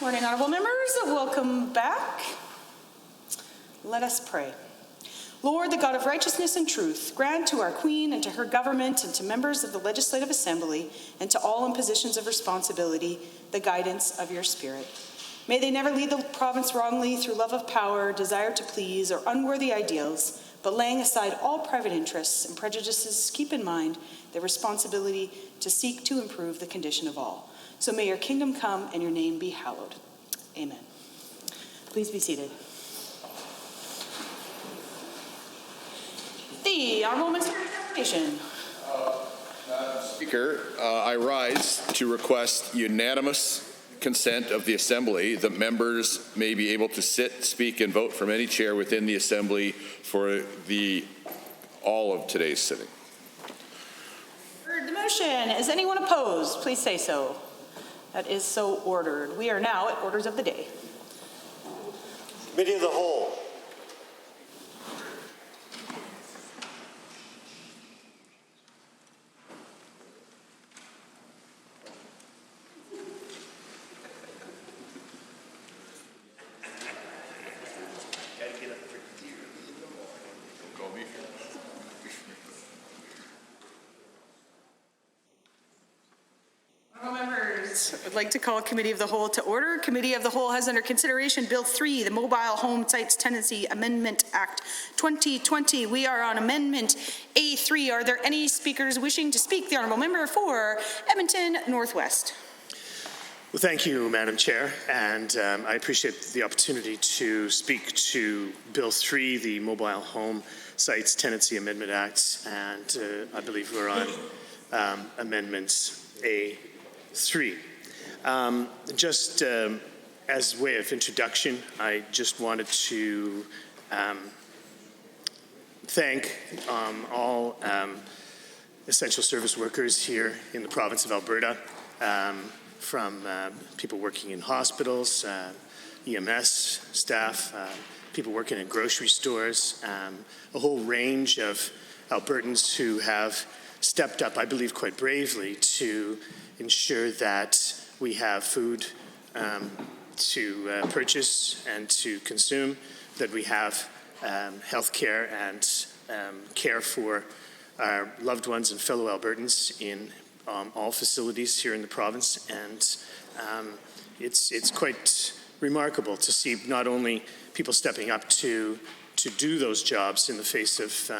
Morning, honorable members. Welcome back. Let us pray. Lord, the God of righteousness and truth, grant to our Queen and to her government and to members of the Legislative Assembly and to all in positions of responsibility the guidance of your Spirit. May they never lead the province wrongly through love of power, desire to please, or unworthy ideals, but laying aside all private interests and prejudices, keep in mind their responsibility to seek to improve the condition of all. So may your kingdom come and your name be hallowed. Amen. Please be seated. The Honourable Minister of Education. Madam Speaker, I rise to request unanimous consent of the Assembly that members may be able to sit, speak, and vote from any chair within the Assembly for all of today's sitting. Heard the motion. Is anyone opposed? Please say so. That is so ordered. We are now at orders of the day. Committee of the Whole. I'd like to call Committee of the Whole to order. Committee of the Whole has under consideration Bill 3, the Mobile Home Sites Tenancy Amendment Act 2020. We are on Amendment A3. Are there any speakers wishing to speak? The Honourable Member for Edmonton Northwest. Well, thank you, Madam Chair, and I appreciate the opportunity to speak to Bill 3, the Mobile Home Sites Tenancy Amendment Act, and I believe we're on Amendments A3. Just as a way of introduction, I just wanted to thank all essential service workers here in the province of Alberta, from people working in hospitals, EMS staff, people working in grocery stores, a whole range of Albertans who have stepped up, I believe quite bravely, to ensure that we have food to purchase and to consume, that we have health care and care for our loved ones and fellow Albertans in all facilities here in the province. And it's quite remarkable to see not only people stepping up to do those jobs in the face of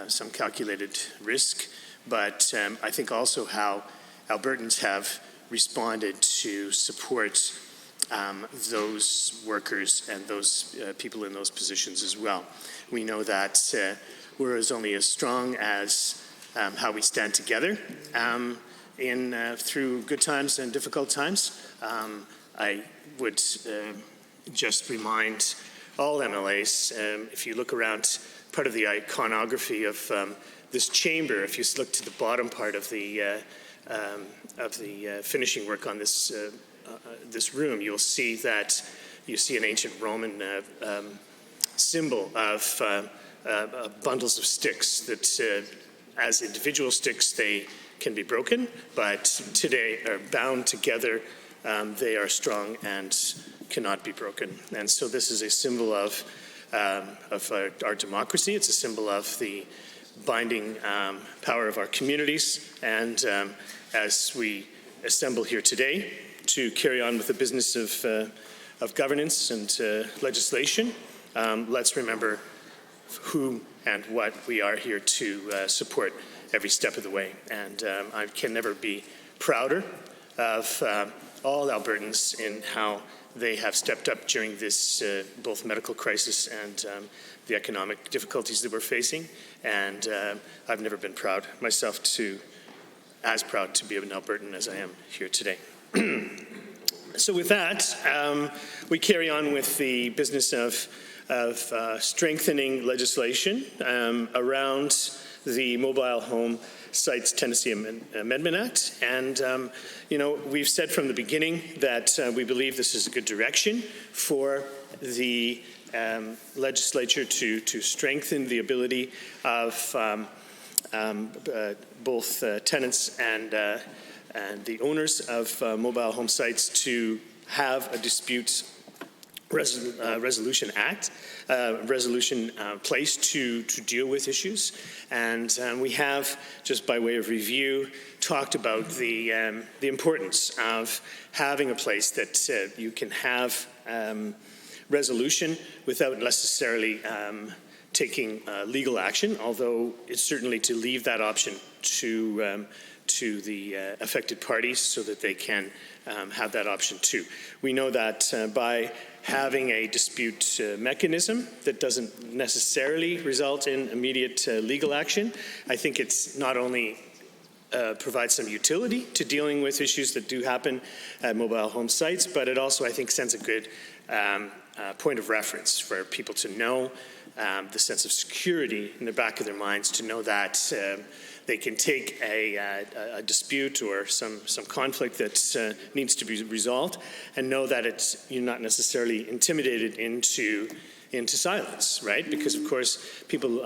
some calculated risk, but I think also how Albertans have responded to support those workers and those people in those positions as well. We know that we're only as strong as how we stand together through good times and difficult times. I would just remind all MLAs, if you look around part of the iconography of this chamber, if you look to the bottom part of the finishing work on this room, you'll see that you see an ancient Roman symbol of bundles of sticks that, as individual sticks, they can be broken, but today are bound together. They are strong and cannot be broken. And so this is a symbol of our democracy. It's a symbol of the binding power of our communities. And as we assemble here today to carry on with the business of governance and legislation, let's remember who and what we are here to support every step of the way. And I can never be prouder of all Albertans in how they have stepped up during this both medical crisis and the economic difficulties that we're facing. And I've never been proud myself as proud to be an Albertan as I am here today. So with that, we carry on with the business of strengthening legislation around the Mobile Home Sites Tenancy Amendment Act. And, we've said from the beginning that we believe this is a good direction for the legislature to strengthen the ability of both tenants and the owners of mobile home sites to have a dispute resolution place to deal with issues. And we have, just by way of review, talked about the importance of having a place that you can have resolution without necessarily taking legal action, although it's certainly to leave that option to the affected parties so that they can have that option too. We know that by having a dispute mechanism that doesn't necessarily result in immediate legal action, I think it's not only provides some utility to dealing with issues that do happen at mobile home sites, but it also, I think, sends a good point of reference for people to know, the sense of security in the back of their minds to know that they can take a dispute or some conflict that needs to be resolved and know that you're not necessarily intimidated into silence, right? Because, of course, people,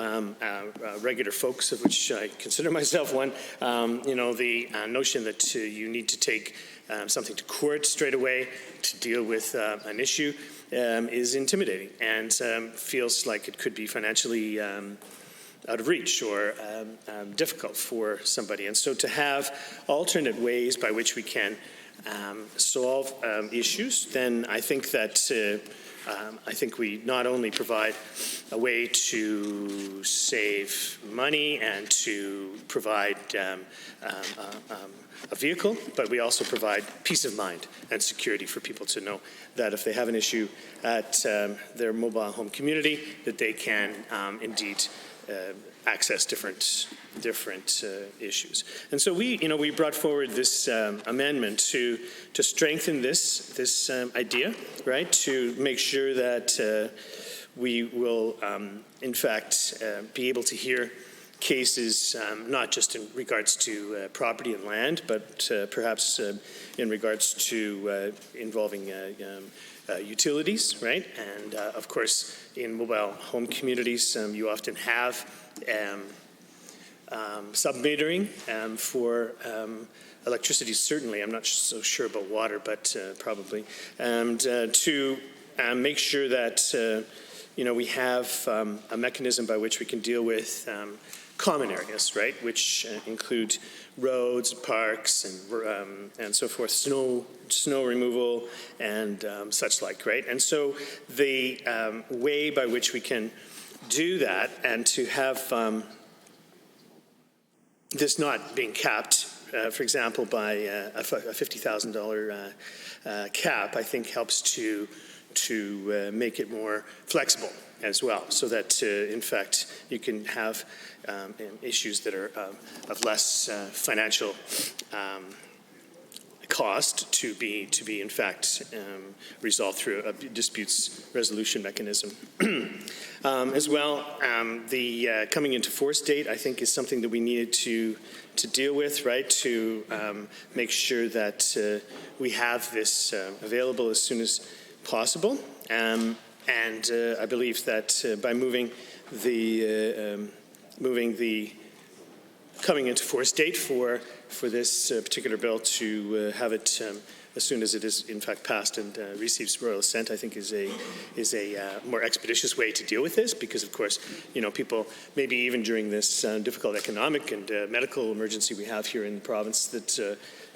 regular folks, of which I consider myself one, the notion that you need to take something to court straight away to deal with an issue is intimidating and feels like it could be financially out of reach or difficult for somebody. And so to have alternate ways by which we can solve issues, then I think that I think we not only provide a way to save money and to provide a vehicle, but we also provide peace of mind and security for people to know that if they have an issue at their mobile home community, that they can indeed access different issues. And so we brought forward this amendment to strengthen this idea, right? To make sure that we will, in fact, be able to hear cases not just in regards to property and land, but perhaps in regards to involving utilities, right? And of course, in mobile home communities, you often have sub-metering for electricity, certainly. I'm not so sure about water, but probably. And to make sure that we have a mechanism by which we can deal with common areas, right, which include roads, parks, and so forth, snow removal, and such like, right? And so the way by which we can do that and to have this not being capped, for example, by a $50,000 cap, I think helps to make it more flexible as well, so that in fact you can have issues that are of less financial cost to be in fact resolved through a disputes resolution mechanism. As well, the coming into force date, I think, is something that we needed to deal with, right? To make sure that we have this available as soon as possible. And I believe that by moving the coming into force date for this particular bill to have it as soon as it is in fact passed and receives royal assent, I think is a more expeditious way to deal with this, because of course people, maybe even during this difficult economic and medical emergency we have here in the province, that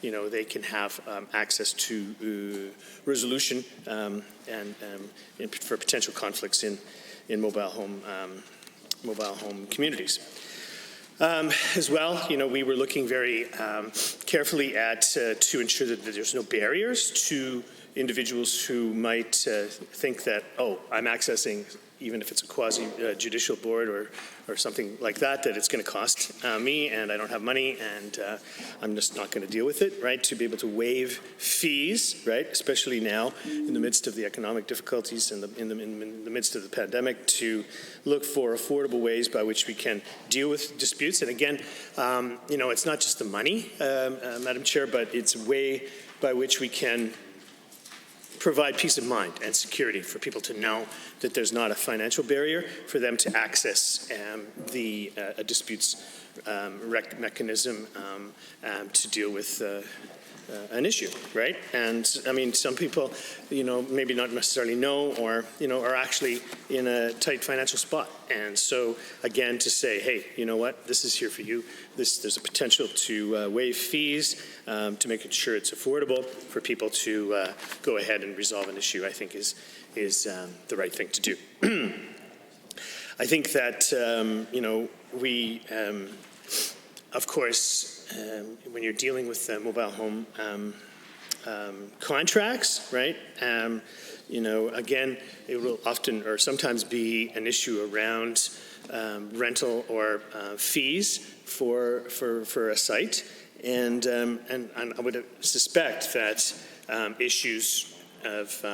they can have access to resolution and for potential conflicts in mobile home communities. As well, we were looking very carefully at to ensure that there's no barriers to individuals who might think that, I'm accessing, even if it's a quasi-judicial board or something like that it's going to cost me, and I don't have money, and I'm just not going to deal with it, right? To be able to waive fees, right? Especially now in the midst of the economic difficulties and in the midst of the pandemic, to look for affordable ways by which we can deal with disputes. And again, it's not just the money, Madam Chair, but it's a way by which we can provide peace of mind and security for people to know that there's not a financial barrier for them to access a disputes mechanism to deal with an issue, right? And I mean, some people, maybe not necessarily know, or are actually in a tight financial spot. And so again, to say, hey, you know what, this is here for you. There's a potential to waive fees, to make sure it's affordable for people to go ahead and resolve an issue, I think is the right thing to do. I think that we, of course, when you're dealing with mobile home contracts, right? Again, it will often or sometimes be an issue around rental or fees for a site, and I would suspect that issues of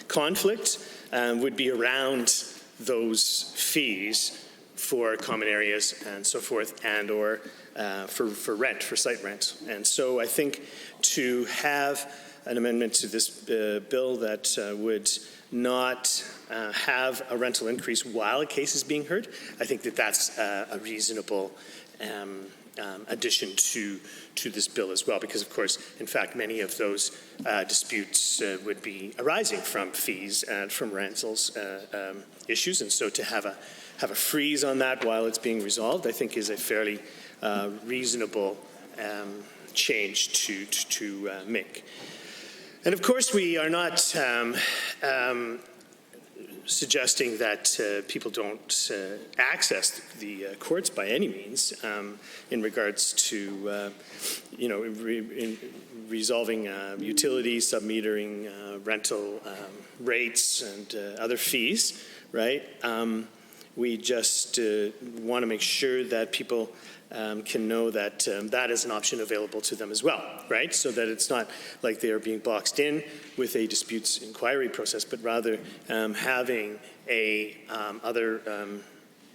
conflict would be around those fees for common areas and so forth, and or for rent, for site rent. And so I think to have an amendment to this bill that would not have a rental increase while a case is being heard, I think that that's a reasonable addition to this bill as well, because of course, in fact, many of those disputes would be arising from fees and from rentals issues, and so to have a freeze on that while it's being resolved, I think is a fairly reasonable change to make. And of course, we are not suggesting that people don't access the courts by any means in regards to, in resolving utilities, submetering, rental rates, and other fees, right? We just want to make sure that people can know that that is an option available to them as well, right? So that it's not like they are being boxed in with a disputes inquiry process, but rather having the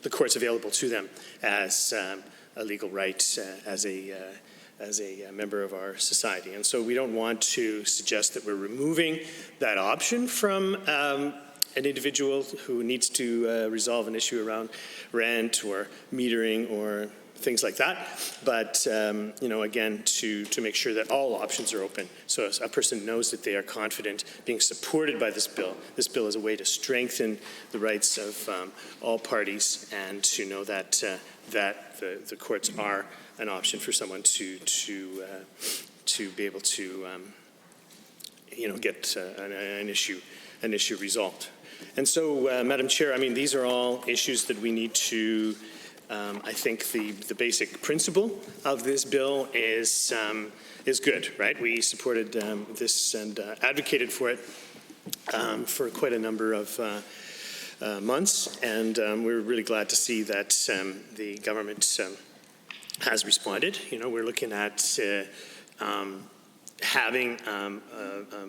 courts available to them as a legal right as a member of our society. And so we don't want to suggest that we're removing that option from an individual who needs to resolve an issue around rent or metering or things like that, but again, to make sure that all options are open, so a person knows that they are confident being supported by this bill. This bill is a way to strengthen the rights of all parties, and to know that the courts are an option for someone to be able to get an issue resolved. And so, Madam Chair, I mean, these are all issues that we need to. I think the basic principle of this bill is good, right? We supported this and advocated for it for quite a number of months, and we're really glad to see that the government has responded. We're looking at having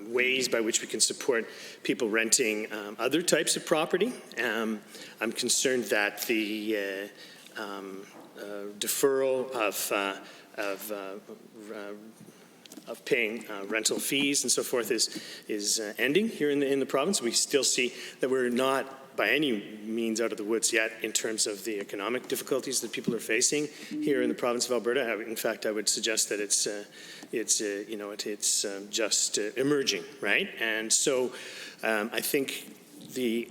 ways by which we can support people renting other types of property. I'm concerned that the deferral of paying rental fees and so forth is ending here in the province. We still see that we're not by any means out of the woods yet in terms of the economic difficulties that people are facing here in the province of Alberta. In fact, I would suggest that it's just emerging, right? And so I think the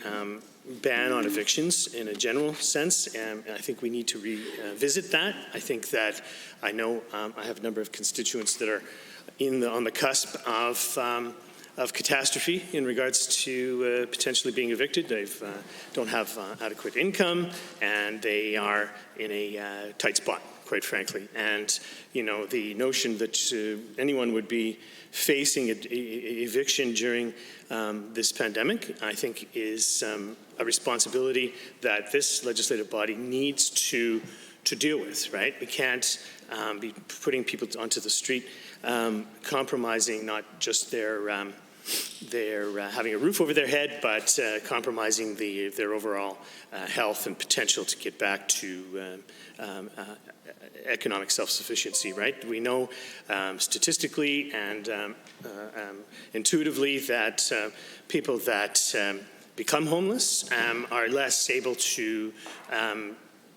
ban on evictions in a general sense, and I think we need to revisit that. I think that I have a number of constituents that are on the cusp of catastrophe in regards to potentially being evicted. They don't have adequate income, and they are in a tight spot, quite frankly. And the notion that anyone would be facing eviction during this pandemic, I think, is a responsibility that this legislative body needs to deal with, right? We can't be putting people onto the street, compromising not just their having a roof over their head, but compromising their overall health and potential to get back to economic self-sufficiency, right? We know statistically and intuitively that people that become homeless are less able to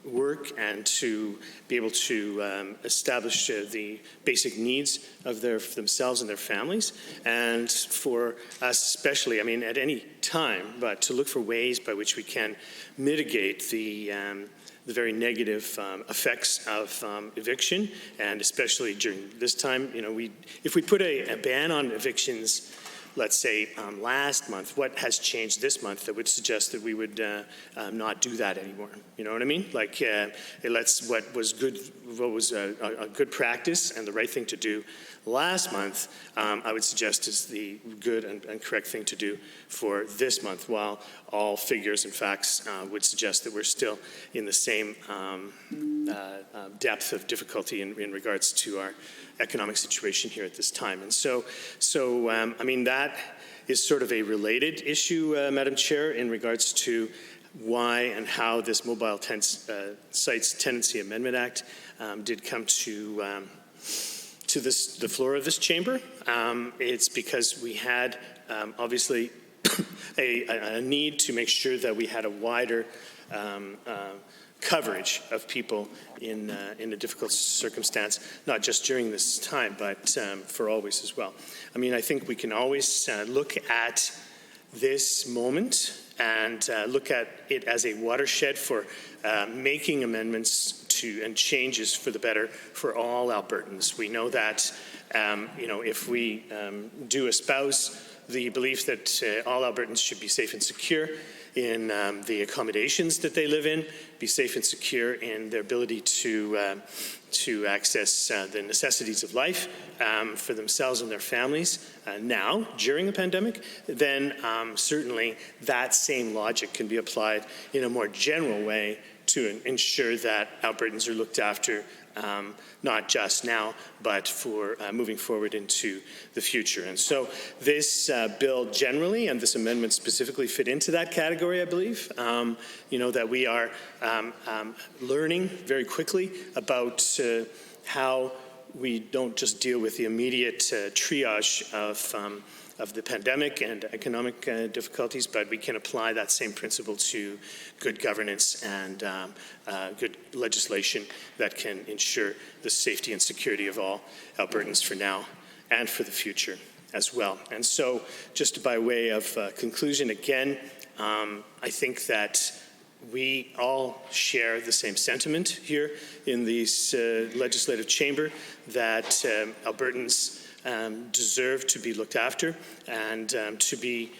work and to be able to establish the basic needs of themselves and their families, and for us especially, I mean, at any time, but to look for ways by which we can mitigate the very negative effects of eviction, and especially during this time. You know, if we put a ban on evictions, let's say last month, what has changed this month that would suggest that we would not do that anymore? You know what I mean? Like, what was a good practice and the right thing to do last month, I would suggest is the good and correct thing to do for this month, while all figures and facts would suggest that we're still in the same depth of difficulty in regards to our economic situation here at this time. And so I mean, that is sort of a related issue, Madam Chair, in regards to why and how this Mobile Sites Tenancy Amendment Act did come to the floor of this chamber. It's because we had obviously a need to make sure that we had a wider coverage of people in a difficult circumstance, not just during this time, but for always as well. I mean, I think we can always look at this moment and look at it as a watershed for making amendments to and changes for the better for all Albertans. We know that if we do espouse the belief that all Albertans should be safe and secure in the accommodations that they live in, be safe and secure in their ability to access the necessities of life for themselves and their families now, during the pandemic, then certainly that same logic can be applied in a more general way to ensure that Albertans are looked after, not just now, but for moving forward into the future. And so this bill generally, and this amendment specifically, fit into that category, I believe. That we are learning very quickly about how we don't just deal with the immediate triage of the pandemic and economic difficulties, but we can apply that same principle to good governance and good legislation that can ensure the safety and security of all Albertans for now and for the future as well. And so, just by way of conclusion, again, I think that we all share the same sentiment here in this legislative chamber, that Albertans deserve to be looked after and to be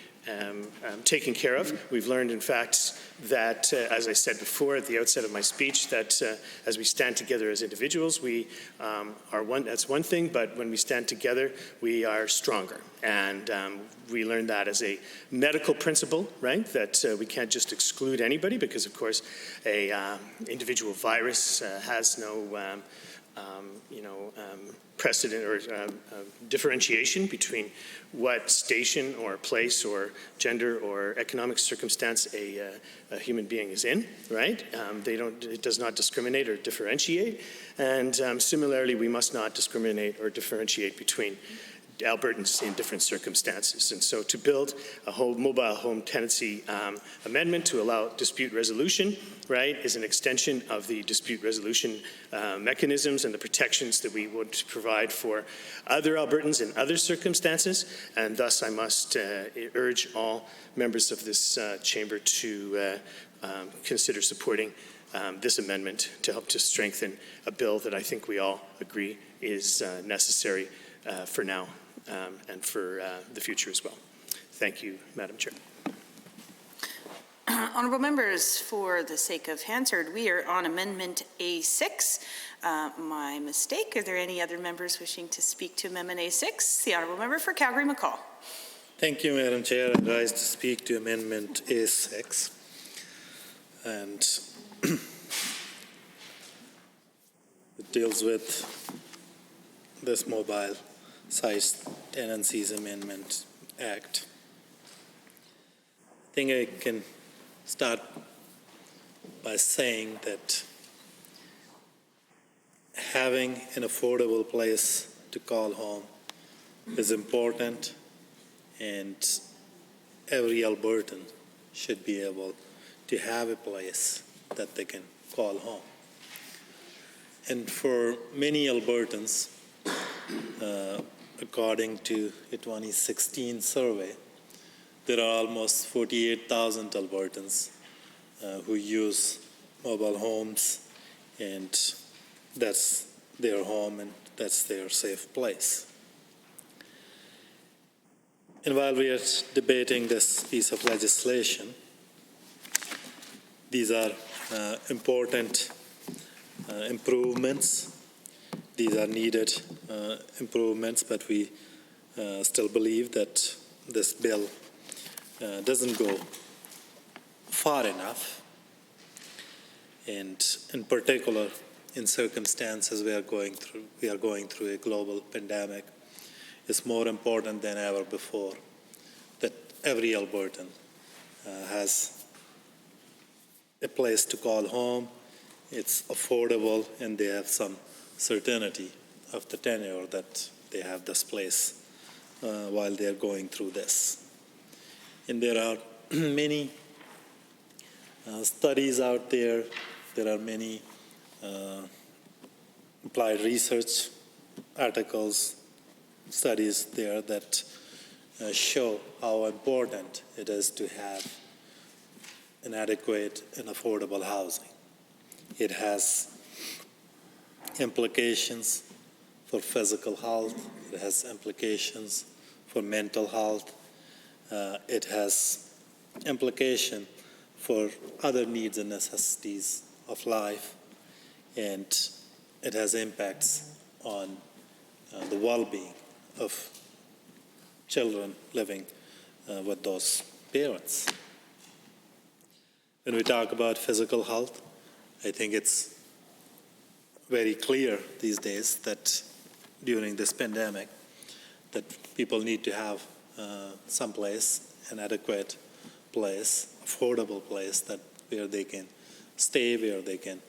taken care of. We've learned, in fact, that, as I said before at the outset of my speech, that as we stand together as individuals, we are one. That's one thing, but when we stand together, we are stronger. And we learned that as a medical principle, right? That we can't just exclude anybody because, of course, a individual virus has no precedent or differentiation between what station or place or gender or economic circumstance a human being is in, right? It does not discriminate or differentiate. And similarly, we must not discriminate or differentiate between Albertans in different circumstances. And so to build a whole mobile home tenancy amendment to allow dispute resolution, right, is an extension of the dispute resolution mechanisms and the protections that we would provide for other Albertans in other circumstances. And thus I must urge all members of this chamber to consider supporting this amendment to help to strengthen a bill that I think we all agree is necessary for now and for the future as well. Thank you, Madam Chair. Honourable members, for the sake of Hansard, we are on Amendment A6. My mistake. Are there any other members wishing to speak to Amendment A6? The Honourable Member for Calgary-McCall. Thank you, Madam Chair. I rise to speak to Amendment A6. And it deals with this Mobile Sites Tenancies Amendment Act. I think I can start by saying that having an affordable place to call home is important, and every Albertan should be able to have a place that they can call home. And for many Albertans, according to a 2016 survey, there are almost 48,000 Albertans who use mobile homes, and that's their home and that's their safe place. And while we are debating this piece of legislation, these are important improvements. These are needed improvements, but we still believe that this bill doesn't go far enough. And in particular, in circumstances we are going through a global pandemic, it's more important than ever before that every Albertan has a place to call home. It's affordable, and they have some certainty of the tenure that they have this place while they're going through this. And there are many studies out there. There are many applied research articles, studies there that show how important it is to have an adequate and affordable housing. It has implications for physical health. It has implications for mental health. It has implication for other needs and necessities of life. And it has impacts on the well-being of children living with those parents. When we talk about physical health, I think it's very clear these days that during this pandemic that people need to have some place, an adequate place, affordable place where they can stay, where they can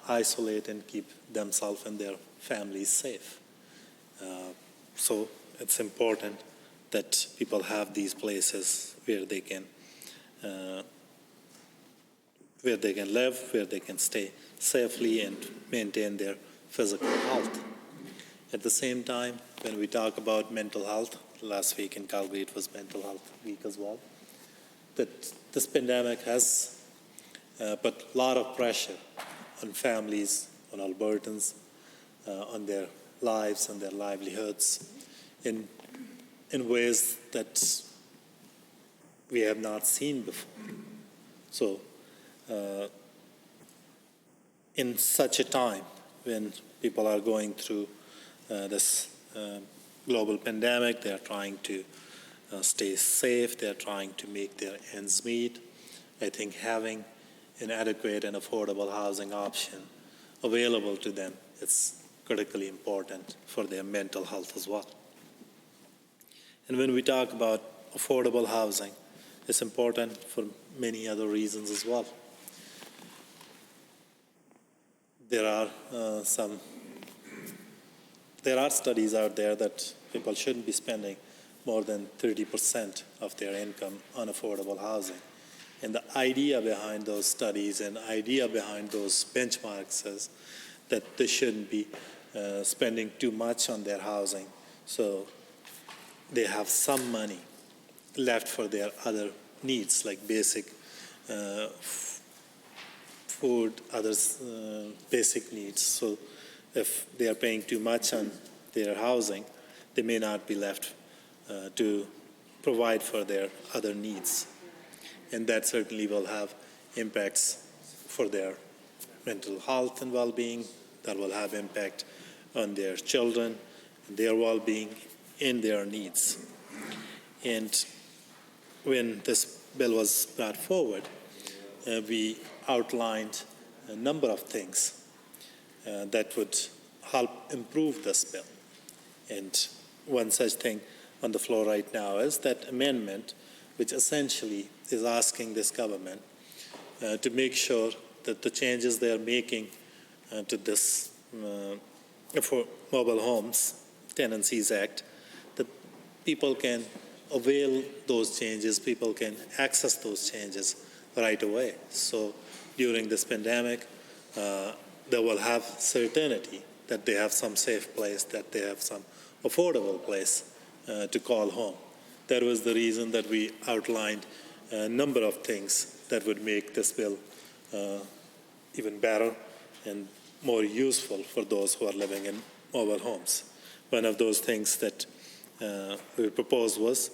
isolate and keep themselves and their families safe. So it's important that people have these places where they can live, where they can stay safely and maintain their physical health. At the same time, when we talk about mental health, last week in Calgary it was Mental Health Week as well, that this pandemic has put a lot of pressure on families, on Albertans, on their lives, on their livelihoods, in ways that we have not seen before. So, in such a time when people are going through this global pandemic, they are trying to stay safe, they are trying to make their ends meet, I think having an adequate and affordable housing option available to them is critically important for their mental health as well. And when we talk about affordable housing, it's important for many other reasons as well. There are studies out there that people shouldn't be spending more than 30% of their income on affordable housing. And the idea behind those studies and idea behind those benchmarks is that they shouldn't be spending too much on their housing, so they have some money left for their other needs, like basic food, others basic needs. So if they are paying too much on their housing, they may not be left to provide for their other needs. And that certainly will have impacts for their mental health and well-being. That will have impact on their children, their well-being, and their needs. And when this bill was brought forward, we outlined a number of things that would help improve this bill. And one such thing on the floor right now is that amendment, which essentially is asking this government to make sure that the changes they are making to this for Mobile Homes Tenancies Act, that people can avail those changes, people can access those changes right away. So during this pandemic, they will have certainty that they have some safe place, that they have some affordable place to call home. That was the reason that we outlined a number of things that would make this bill even better and more useful for those who are living in mobile homes. One of those things that we proposed was,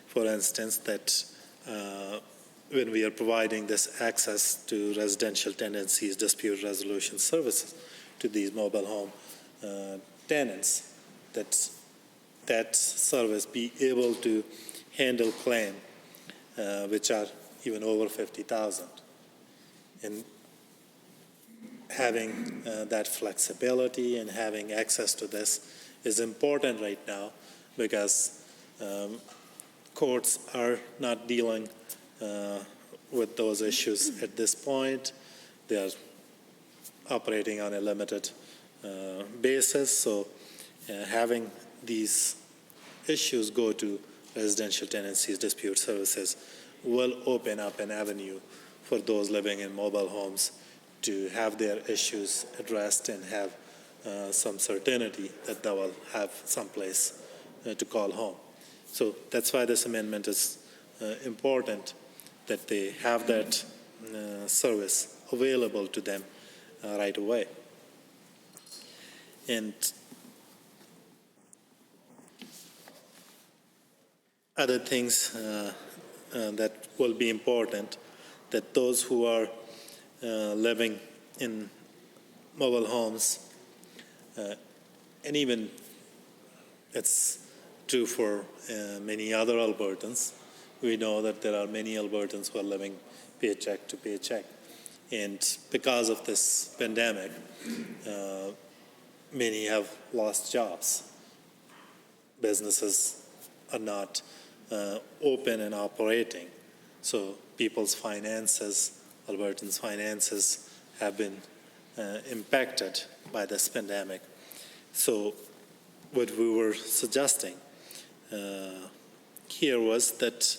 for instance, that when we are providing this access to residential tenancies dispute resolution services to these mobile home tenants, that service be able to handle claims which are even over 50,000. And having that flexibility and having access to this is important right now because courts are not dealing with those issues at this point. They are operating on a limited basis, so having these issues go to residential tenancies dispute services will open up an avenue for those living in mobile homes to have their issues addressed and have some certainty that they will have some place to call home. So that's why this amendment is important, that they have that service available to them right away. And other things that will be important, that those who are living in mobile homes, and even it's true for many other Albertans. We know that there are many Albertans who are living paycheck to paycheck. And because of this pandemic, many have lost jobs. Businesses are not open and operating. So people's finances, Albertans' finances, have been impacted by this pandemic. So what we were suggesting here was that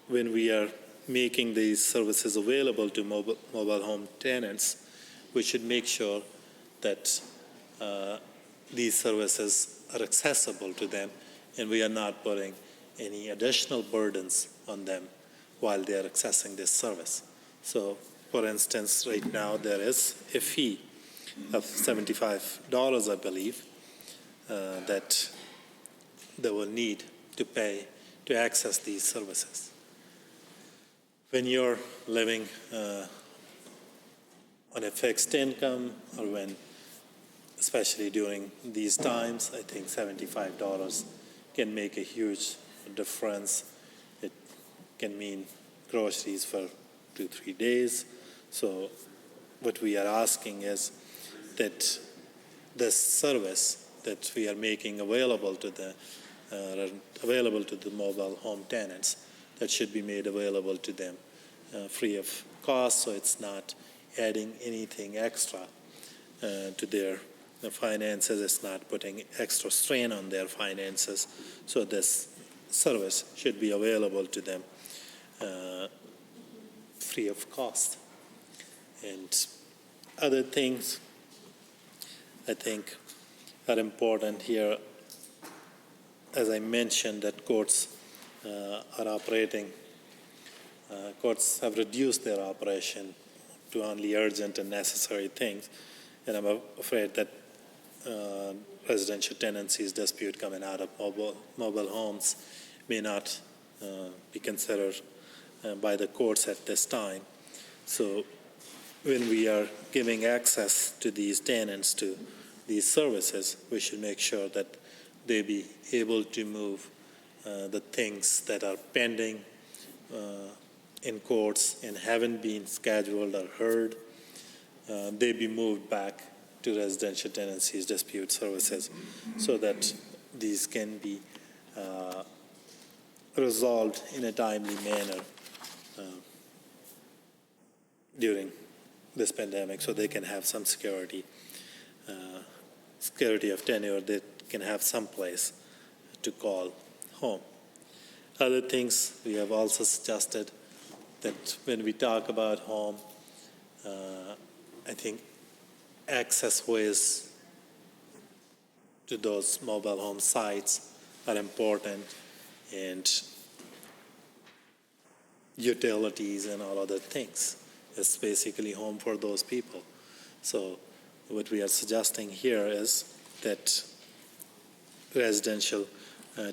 when we are making these services available to mobile home tenants, we should make sure that these services are accessible to them and we are not putting any additional burdens on them while they are accessing this service. So, for instance, right now there is a fee of $75, I believe, that they will need to pay to access these services. When you're living on a fixed income, or when, especially during these times, I think $75 can make a huge difference. It can mean groceries for 2-3 days. So what we are asking is that this service that we are making available to the mobile home tenants, that should be made available to them free of cost, so it's not adding anything extra to their finances. It's not putting extra strain on their finances. So this service should be available to them free of cost. And other things I think are important here, as I mentioned, that courts are operating. Courts have reduced their operation to only urgent and necessary things, and I'm afraid that residential tenancies dispute coming out of mobile homes may not be considered by the courts at this time. So when we are giving access to these tenants to these services, we should make sure that they be able to move the things that are pending in courts and haven't been scheduled or heard. They be moved back to residential tenancies dispute services so that these can be resolved in a timely manner during this pandemic, so they can have some security of tenure. They can have some place to call home. Other things we have also suggested, that when we talk about home, I think access ways to those mobile home sites are important, and utilities and all other things. It's basically home for those people. So what we are suggesting here is that residential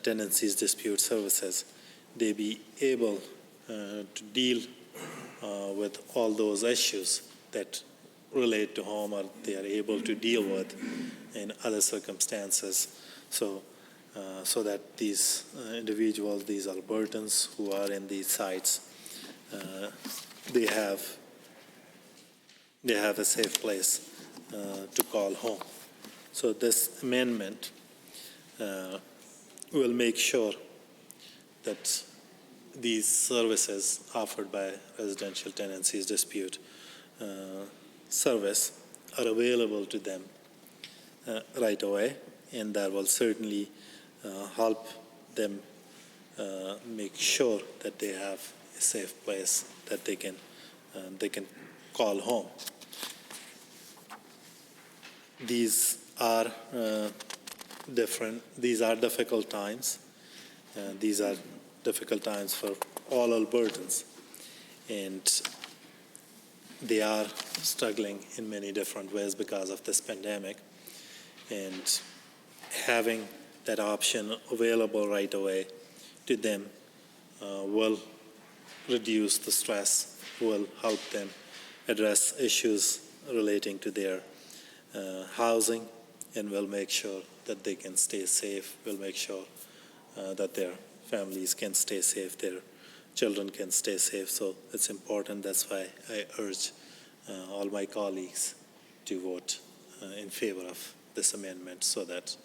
tenancies dispute services, they be able to deal with all those issues that relate to home, or they are able to deal with in other circumstances. So that these individuals, these Albertans who are in these sites, they have a safe place to call home. So this amendment will make sure that these services offered by residential tenancies dispute service are available to them right away, and that will certainly help them make sure that they have a safe place that they can call home. These are difficult times. These are difficult times for all Albertans, and they are struggling in many different ways because of this pandemic. And having that option available right away to them will reduce the stress, will help them address issues relating to their housing, and will make sure that they can stay safe, will make sure that their families can stay safe, their children can stay safe. So it's important. That's why I urge all my colleagues to vote in favor of this amendment, so that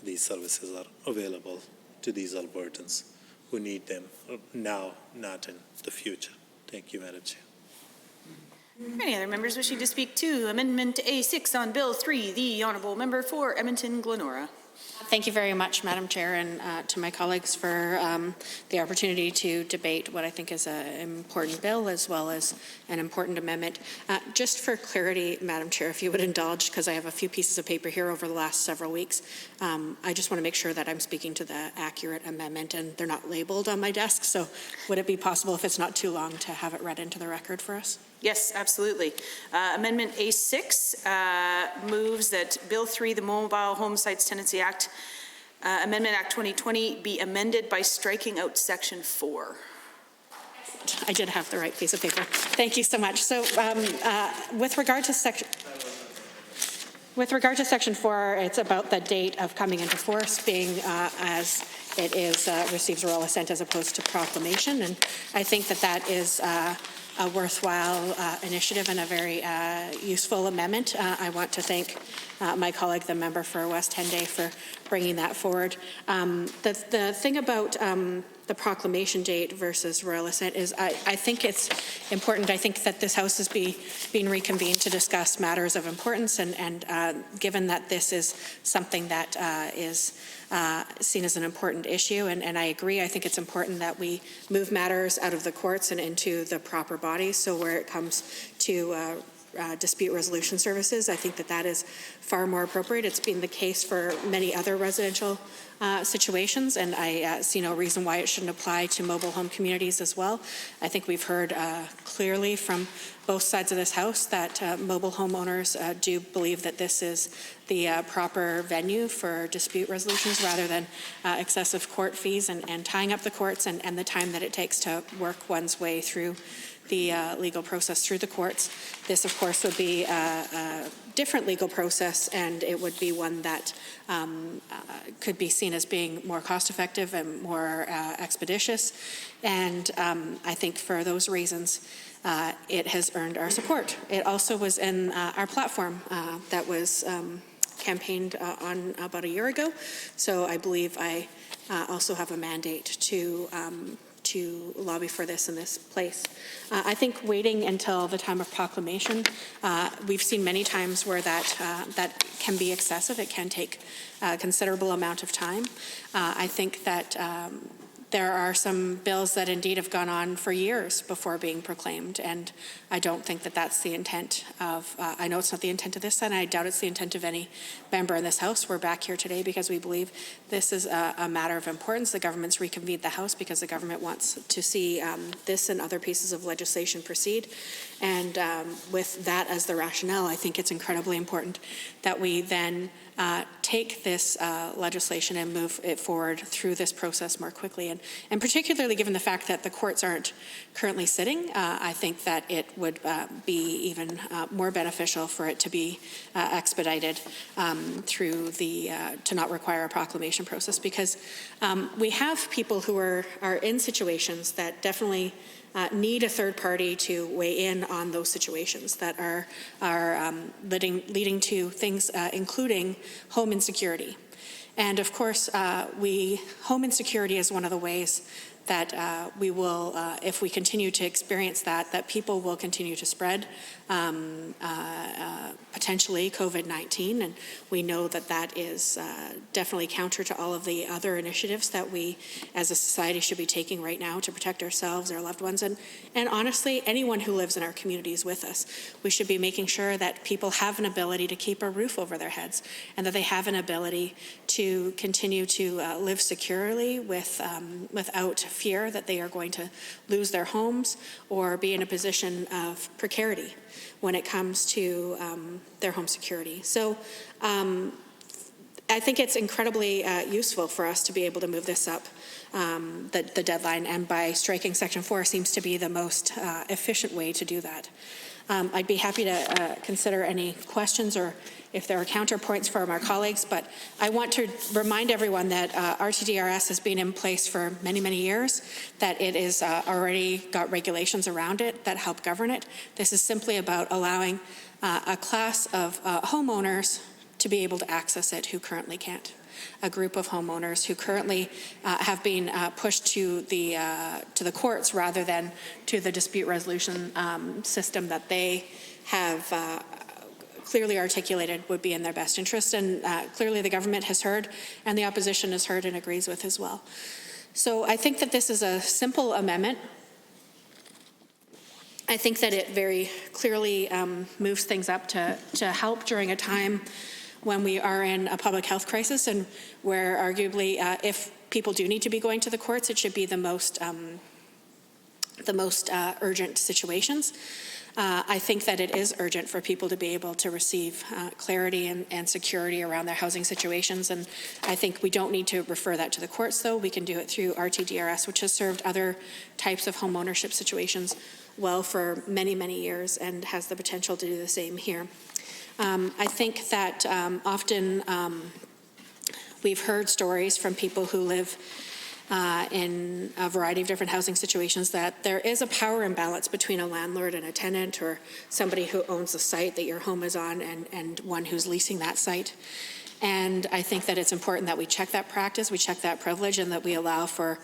these services are available to these Albertans who need them now, not in the future. Thank you, Madam Chair. Any other members wishing to speak to Amendment A6 on Bill 3? The Honourable Member for Edmonton-Glenora. Thank you very much, Madam Chair, and to my colleagues for the opportunity to debate what I think is an important bill as well as an important amendment. Just for clarity, Madam Chair, if you would indulge, because I have a few pieces of paper here over the last several weeks, I just want to make sure that I'm speaking to the accurate amendment and they're not labeled on my desk. So would it be possible, if it's not too long, to have it read into the record for us? Yes, absolutely. Amendment A6 moves that Bill 3, the Mobile Home Sites Tenancy Act, Amendment Act 2020, be amended by striking out Section 4. I did have the right piece of paper. Thank you so much. So with regard to Section 4, it's about the date of coming into force being as it is receives royal assent as opposed to proclamation, and I think that is a worthwhile initiative and a very useful amendment. I want to thank my colleague, the member for West Henday, for bringing that forward. The thing about the proclamation date versus royal assent is I think it's important. I think that this House is being reconvened to discuss matters of importance, and given that this is something that is seen as an important issue, and I agree, I think it's important that we move matters out of the courts and into the proper bodies. So where it comes to dispute resolution services, I think that is far more appropriate. It's been the case for many other residential situations, and I see no reason why it shouldn't apply to mobile home communities as well. I think we've heard clearly from both sides of this House that mobile homeowners do believe that this is the proper venue for dispute resolutions rather than excessive court fees and tying up the courts and the time that it takes to work one's way through the legal process through the courts. This, of course, would be a different legal process, and it would be one that could be seen as being more cost-effective and more expeditious. And I think for those reasons, it has earned our support. It also was in our platform that was campaigned on about a year ago. So I believe I also have a mandate to lobby for this in this place. I think waiting until the time of proclamation, we've seen many times where that can be excessive. It can take a considerable amount of time. I think that there are some bills that indeed have gone on for years before being proclaimed, and I don't think that that's the intent of, I know it's not the intent of this, and I doubt it's the intent of any member in this House. We're back here today because we believe this is a matter of importance. The government's reconvened the House because the government wants to see this and other pieces of legislation proceed, and with that as the rationale, I think it's incredibly important that we then take this legislation and move it forward through this process more quickly. And particularly given the fact that the courts aren't currently sitting, I think that it would be even more beneficial for it to be expedited through the, to not require a proclamation process, because we have people who are in situations that definitely need a third party to weigh in on those situations that are leading to things including home insecurity. And of course, home insecurity is one of the ways that we will, if we continue to experience that people will continue to spread potentially COVID-19, and we know that that is definitely counter to all of the other initiatives that we as a society should be taking right now to protect ourselves, our loved ones, and honestly, anyone who lives in our communities with us. We should be making sure that people have an ability to keep a roof over their heads, and that they have an ability to continue to live securely without fear that they are going to lose their homes or be in a position of precarity when it comes to their home security. So I think it's incredibly useful for us to be able to move this up the deadline, and by striking Section 4 seems to be the most efficient way to do that. I'd be happy to consider any questions or if there are counterpoints from our colleagues, but I want to remind everyone that RTDRS has been in place for many, many years, that it is already got regulations around it that help govern it. This is simply about allowing a class of homeowners to be able to access it who currently can't. A group of homeowners who currently have been pushed to the courts rather than to the dispute resolution system that they have clearly articulated would be in their best interest, and clearly the government has heard and the opposition has heard and agrees with as well. So I think that this is a simple amendment. I think that it very clearly moves things up to help during a time when we are in a public health crisis, and where arguably if people do need to be going to the courts, it should be the most urgent situations. I think that it is urgent for people to be able to receive clarity and security around their housing situations, and I think we don't need to refer that to the courts, though. We can do it through RTDRS, which has served other types of home ownership situations well for many, many years and has the potential to do the same here. I think that often we've heard stories from people who live in a variety of different housing situations that there is a power imbalance between a landlord and a tenant, or somebody who owns the site that your home is on and one who's leasing that site. And I think that it's important that we check that practice, we check that privilege, and that we allow for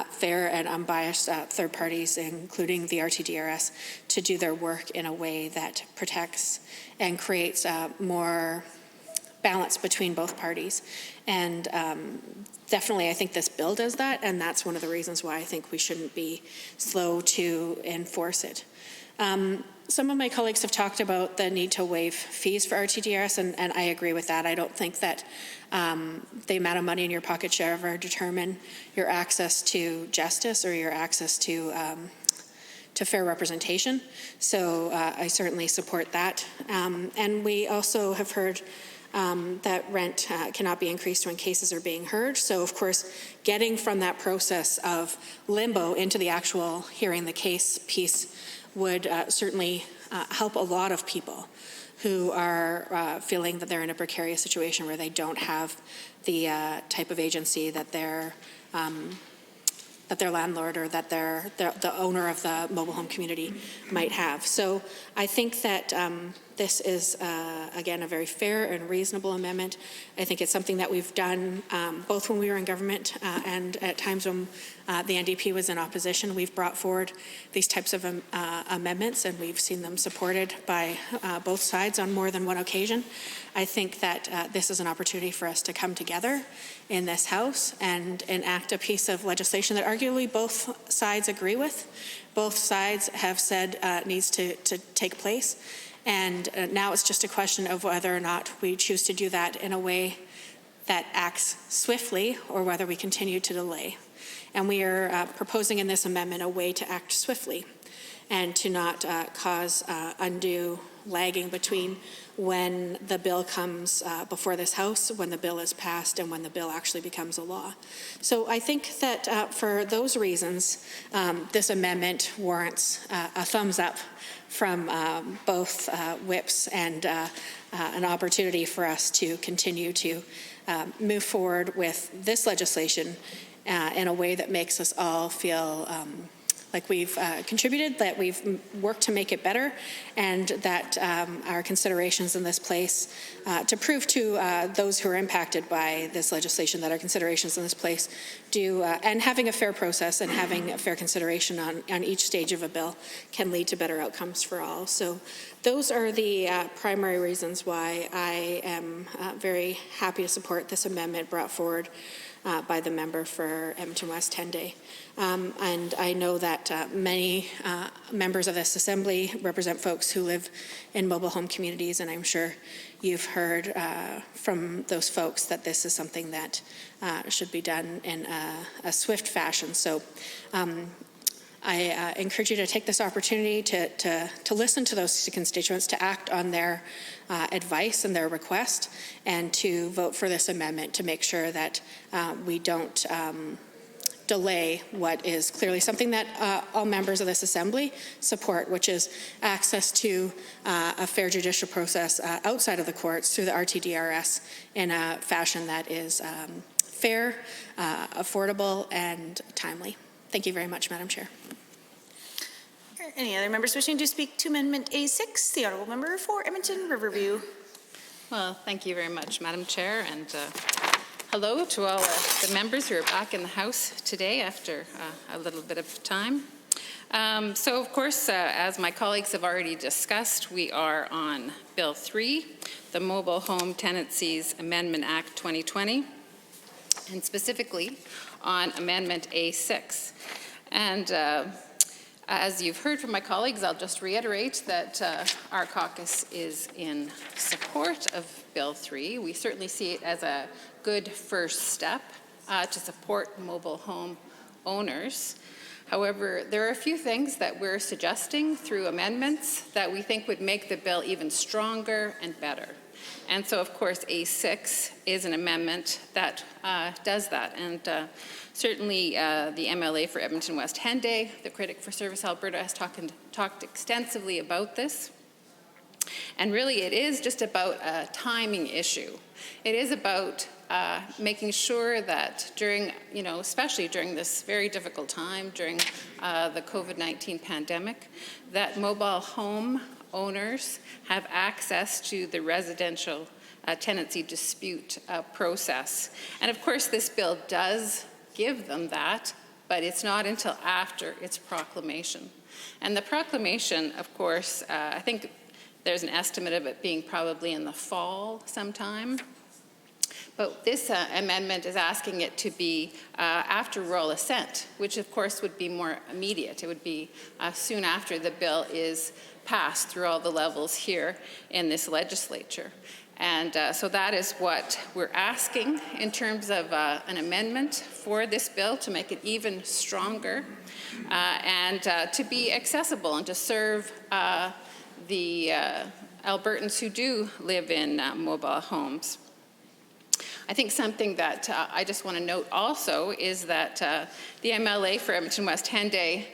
fair and unbiased third parties, including the RTDRS, to do their work in a way that protects and creates more balance between both parties. And definitely I think this bill does that, and that's one of the reasons why I think we shouldn't be slow to enforce it. Some of my colleagues have talked about the need to waive fees for RTDRS, and I agree with that. I don't think that the amount of money in your pocket should ever determine your access to justice or your access to fair representation. So I certainly support that. And we also have heard that rent cannot be increased when cases are being heard. So, of course, getting from that process of limbo into the actual hearing the case piece would certainly help a lot of people who are feeling that they're in a precarious situation where they don't have the type of agency that their landlord or that the owner of the mobile home community might have. So I think that This is, again, a very fair and reasonable amendment. I think it's something that we've done both when we were in government and at times when the NDP was in opposition. We've brought forward these types of amendments, and we've seen them supported by both sides on more than one occasion. I think that this is an opportunity for us to come together in this House and enact a piece of legislation that arguably both sides agree with. Both sides have said needs to take place. And now it's just a question of whether or not we choose to do that in a way that acts swiftly or whether we continue to delay. And we are proposing in this amendment a way to act swiftly and to not cause undue lagging between when the bill comes before this House, when the bill is passed, and when the bill actually becomes a law. So I think that for those reasons, this amendment warrants a thumbs up from both whips and an opportunity for us to continue to move forward with this legislation in a way that makes us all feel like we've contributed, that we've worked to make it better, and that our considerations in this place to prove to those who are impacted by this legislation that our considerations in this place do, and having a fair process and having a fair consideration on each stage of a bill can lead to better outcomes for all. So those are the primary reasons why I am very happy to support this amendment brought forward by the member for Edmonton West 10-day. And I know that many members of this Assembly represent folks who live in mobile home communities, and I'm sure you've heard from those folks that this is something that should be done in a swift fashion. So I encourage you to take this opportunity to listen to those constituents, to act on their advice and their request, and to vote for this amendment to make sure that we don't delay what is clearly something that all members of this Assembly support, which is access to a fair judicial process outside of the courts through the RTDRS in a fashion that is fair, affordable, and timely. Thank you very much, Madam Chair. Any other members wishing to speak to Amendment A6? The Honourable Member for Edmonton Riverview. Well, thank you very much, Madam Chair, and hello to all the members who are back in the House today after a little bit of time. So, of course, as my colleagues have already discussed, we are on Bill 3, the Mobile Home Tenancies Amendment Act 2020, and specifically on Amendment A6. And as you've heard from my colleagues, I'll just reiterate that our caucus is in support of Bill 3. We certainly see it as a good first step to support mobile home owners. However, there are a few things that we're suggesting through amendments that we think would make the bill even stronger and better. And so, of course, A6 is an amendment that does that. And certainly the MLA for Edmonton West 10-day, the critic for Service Alberta, has talked extensively about this. And really, it is just about a timing issue. It is about making sure that during, especially during this very difficult time, during the COVID-19 pandemic, that mobile home owners have access to the residential tenancy dispute process. And of course, this bill does give them that, but it's not until after its proclamation. And the proclamation, of course, I think there's an estimate of it being probably in the fall sometime. But this amendment is asking it to be after royal assent, which of course would be more immediate. It would be soon after the bill is passed through all the levels here in this legislature. And so that is what we're asking in terms of an amendment for this bill to make it even stronger and to be accessible and to serve the Albertans who do live in mobile homes. I think something that I just want to note also is that the MLA for Edmonton West 10-day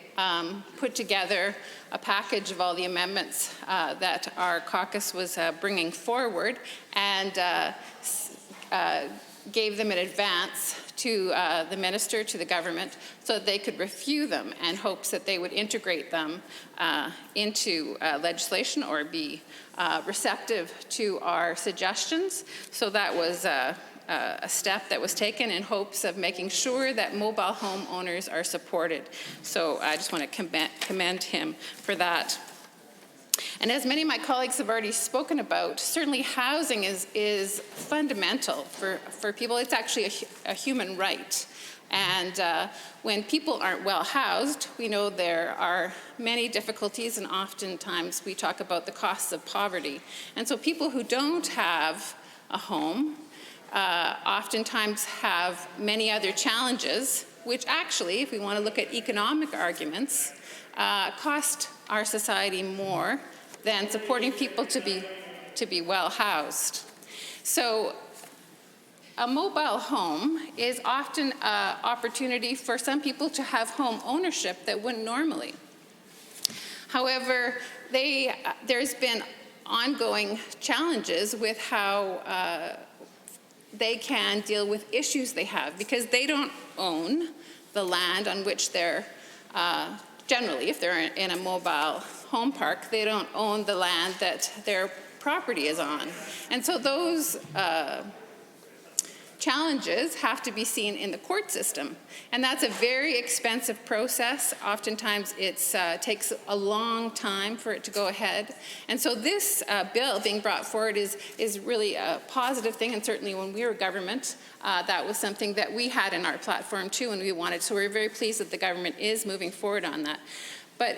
put together a package of all the amendments that our caucus was bringing forward and gave them in advance to the minister, to the government, so that they could review them in hopes that they would integrate them into legislation or be receptive to our suggestions. So that was a step that was taken in hopes of making sure that mobile home owners are supported. So I just want to commend him for that. And as many of my colleagues have already spoken about, certainly housing is fundamental for people. It's actually a human right. And when people aren't well housed, we know there are many difficulties, and oftentimes we talk about the costs of poverty. And so people who don't have a home oftentimes have many other challenges, which actually, if we want to look at economic arguments, cost our society more than supporting people to be well housed. So a mobile home is often an opportunity for some people to have home ownership that wouldn't normally. However, there's been ongoing challenges with how they can deal with issues they have, because they don't own the land on which they're generally, if they're in a mobile home park, they don't own the land that their property is on. And so those challenges have to be seen in the court system. And that's a very expensive process. Oftentimes it takes a long time for it to go ahead. And so this bill being brought forward is really a positive thing. And certainly when we were government, that was something that we had in our platform too, and we wanted. So we're very pleased that the government is moving forward on that. But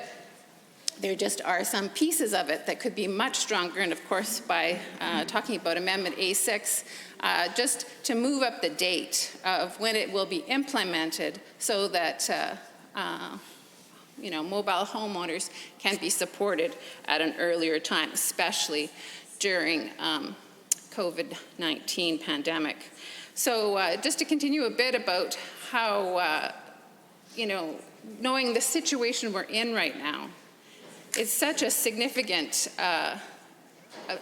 there just are some pieces of it that could be much stronger. And of course, by talking about Amendment A6, just to move up the date of when it will be implemented so that mobile homeowners can be supported at an earlier time, especially during COVID-19 pandemic. So just to continue a bit about how, knowing the situation we're in right now, it's such a significant,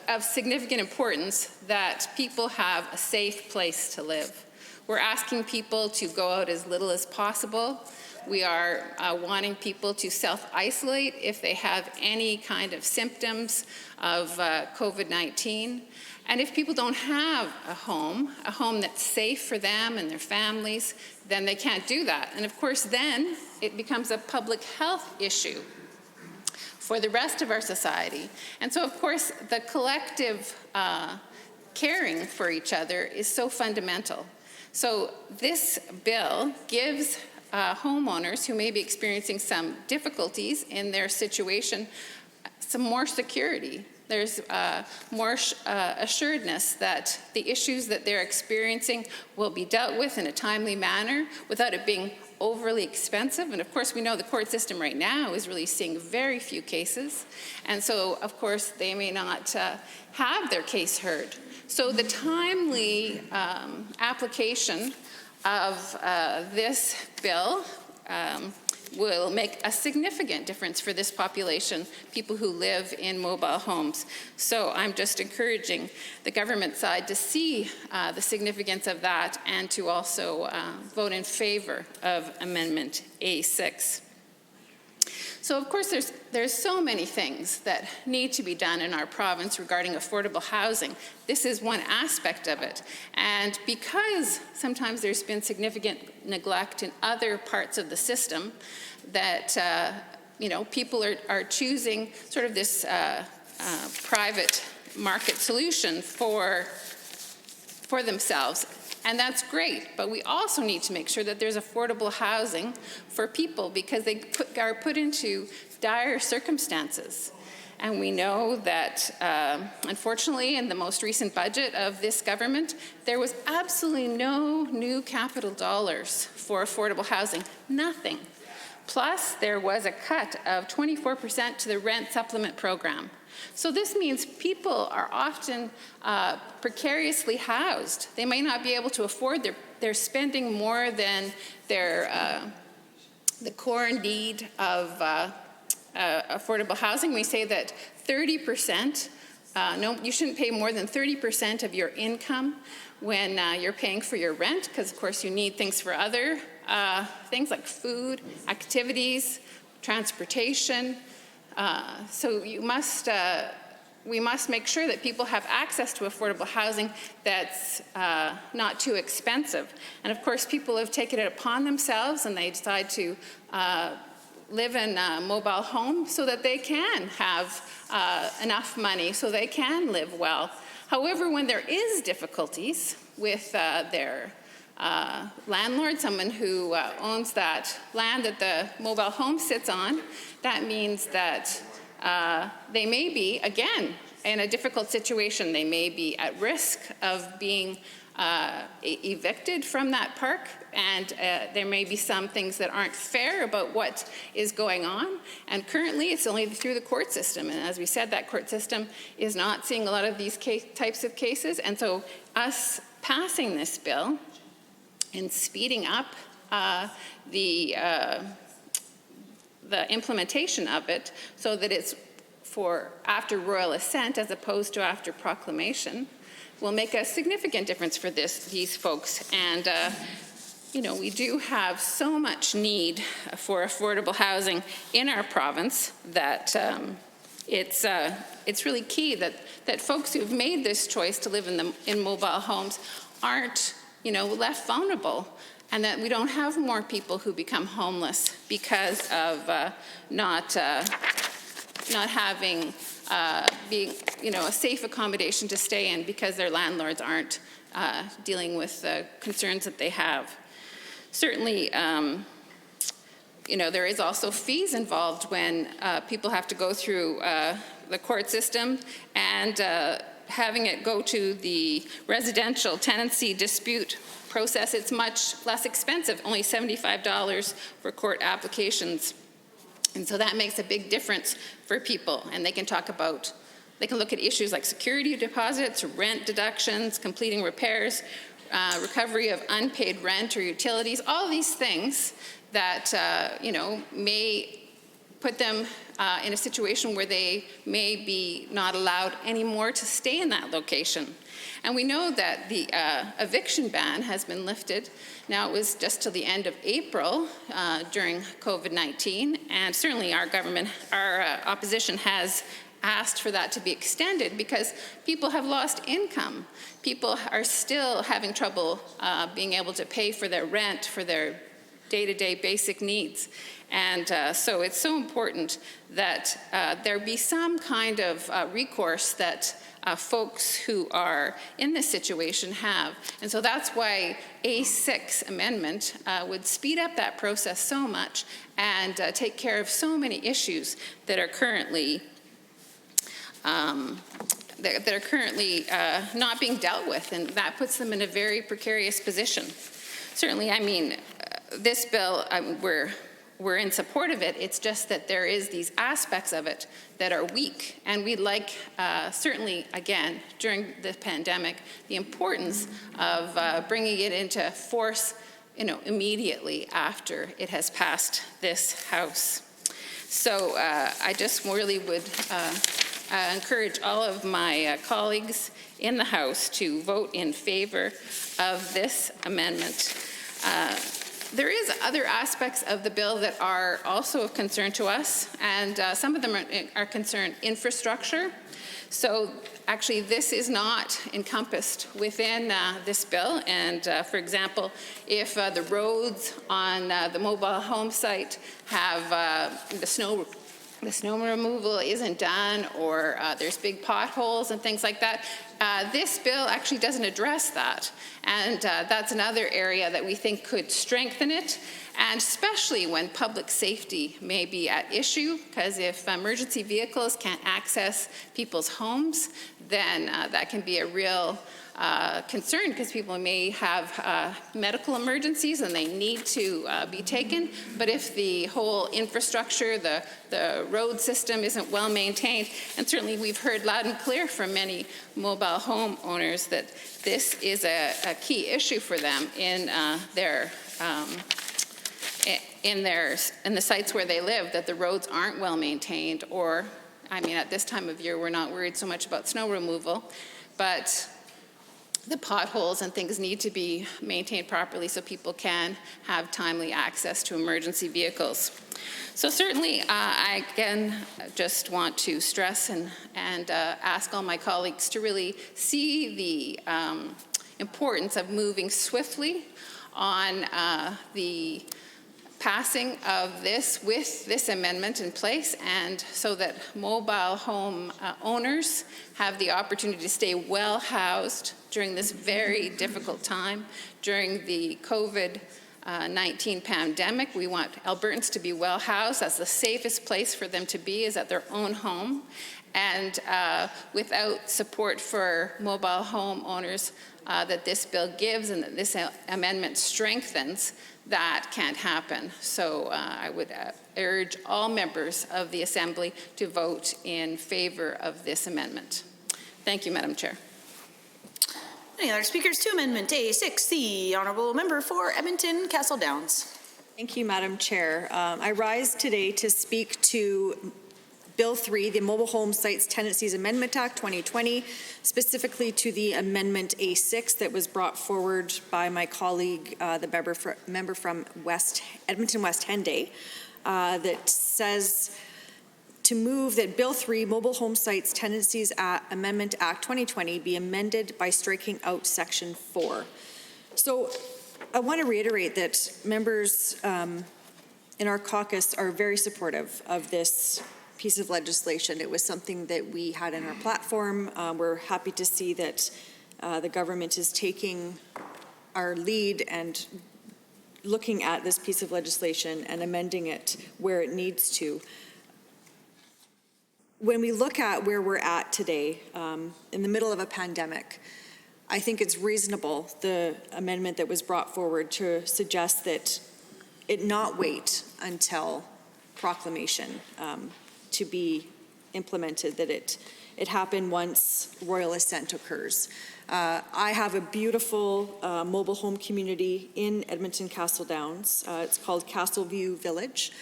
of significant importance that people have a safe place to live. We're asking people to go out as little as possible. We are wanting people to self-isolate if they have any kind of symptoms of COVID-19. And if people don't have a home that's safe for them and their families, then they can't do that. And of course, then it becomes a public health issue for the rest of our society. And so, of course, the collective caring for each other is so fundamental. So this bill gives homeowners who may be experiencing some difficulties in their situation some more security. There's more assuredness that the issues that they're experiencing will be dealt with in a timely manner without it being overly expensive. And of course, we know the court system right now is really seeing very few cases. And so, of course, they may not have their case heard. So the timely application of this bill will make a significant difference for this population, people who live in mobile homes. So I'm just encouraging the government side to see the significance of that and to also vote in favor of Amendment A6. So of course there's so many things that need to be done in our province regarding affordable housing. This is one aspect of it. And because sometimes there's been significant neglect in other parts of the system, that people are choosing sort of this private market solution for themselves. And that's great, but we also need to make sure that there's affordable housing for people because they are put into dire circumstances. And we know that, unfortunately, in the most recent budget of this government, there was absolutely no new capital dollars for affordable housing, nothing. Plus, there was a cut of 24% to the rent supplement program. So this means people are often precariously housed. They may not be able to afford, they're spending more than the core need of affordable housing. We say that 30%, no, you shouldn't pay more than 30% of your income when you're paying for your rent, because of course you need things for other things like food, activities, transportation. So we must make sure that people have access to affordable housing that's not too expensive. And of course, people have taken it upon themselves and they decide to live in a mobile home so that they can have enough money so they can live well. However, when there is difficulties with their landlord, someone who owns that land that the mobile home sits on, that means that they may be, again, in a difficult situation. They may be at risk of being evicted from that park, and there may be some things that aren't fair about what is going on. And currently, it's only through the court system. And as we said, that court system is not seeing a lot of these types of cases. And so us passing this bill and speeding up the implementation of it so that it's for after royal assent as opposed to after proclamation will make a significant difference for these folks. And we do have so much need for affordable housing in our province that it's really key that folks who've made this choice to live in mobile homes aren't left vulnerable, and that we don't have more people who become homeless because of not having a safe accommodation to stay in because their landlords aren't dealing with the concerns that they have. Certainly, there is also fees involved when people have to go through the court system, and having it go to the residential tenancy dispute process, it's much less expensive, only $75 for court applications. And so that makes a big difference for people. And they can look at issues like security deposits, rent deductions, completing repairs, recovery of unpaid rent or utilities, all these things that, may put them in a situation where they may be not allowed anymore to stay in that location. And we know that the eviction ban has been lifted. Now, it was just till the end of April during COVID-19, and certainly our opposition has asked for that to be extended because people have lost income. People are still having trouble being able to pay for their rent, for their day-to-day basic needs. And so it's so important that there be some kind of recourse that folks who are in this situation have. And so that's why A6 amendment would speed up that process so much and take care of so many issues that are currently not being dealt with, and that puts them in a very precarious position. Certainly, this bill, we're in support of it. It's just that there is these aspects of it that are weak, and we'd like, certainly, again, during the pandemic, the importance of bringing it into force, immediately after it has passed this House. So I just really would encourage all of my colleagues in the House to vote in favor of this amendment. There is other aspects of the bill that are also of concern to us, and some of them are concerned infrastructure. So actually, this is not encompassed within this bill. And for example, if the roads on the mobile home site have the snow removal isn't done, or there's big potholes and things like that, this bill actually doesn't address that. And that's another area that we think could strengthen it, and especially when public safety may be at issue, because if emergency vehicles can't access people's homes, then that can be a real concern, because people may have medical emergencies and they need to be taken. But if the whole infrastructure, the road system isn't well maintained, and certainly we've heard loud and clear from many mobile home owners that this is a key issue for them in the sites where they live, that the roads aren't well maintained, or, at this time of year, we're not worried so much about snow removal, but the potholes and things need to be maintained properly so people can have timely access to emergency vehicles. So certainly, I again just want to stress and ask all my colleagues to really see the importance of moving swiftly on the passing of this with this amendment in place, and so that mobile home owners have the opportunity to stay well housed during this very difficult time. During the COVID-19 pandemic, we want Albertans to be well housed. That's the safest place for them to be, is at their own home. And without support for mobile home owners that this bill gives and that this amendment strengthens, that can't happen. So I would urge all members of the Assembly to vote in favor of this amendment. Thank you, Madam Chair. Any other speakers to Amendment A6? The Honourable Member for Edmonton Castle Downs. Thank you, Madam Chair. I rise today to speak to Bill 3, the Mobile Home Sites Tenancies Amendment Act 2020, specifically to the Amendment A6 that was brought forward by my colleague, the member from Edmonton West Henday, that says to move that Bill 3, Mobile Home Sites Tenancies Amendment Act 2020 be amended by striking out Section 4. So I want to reiterate that members in our caucus are very supportive of this piece of legislation. It was something that we had in our platform. We're happy to see that the government is taking our lead and looking at this piece of legislation and amending it where it needs to. When we look at where we're at today, in the middle of a pandemic, I think it's reasonable, the amendment that was brought forward, to suggest that it not wait until proclamation to be implemented, that it happen once royal assent occurs. I have a beautiful mobile home community in Edmonton Castle Downs. It's called Castleview Village.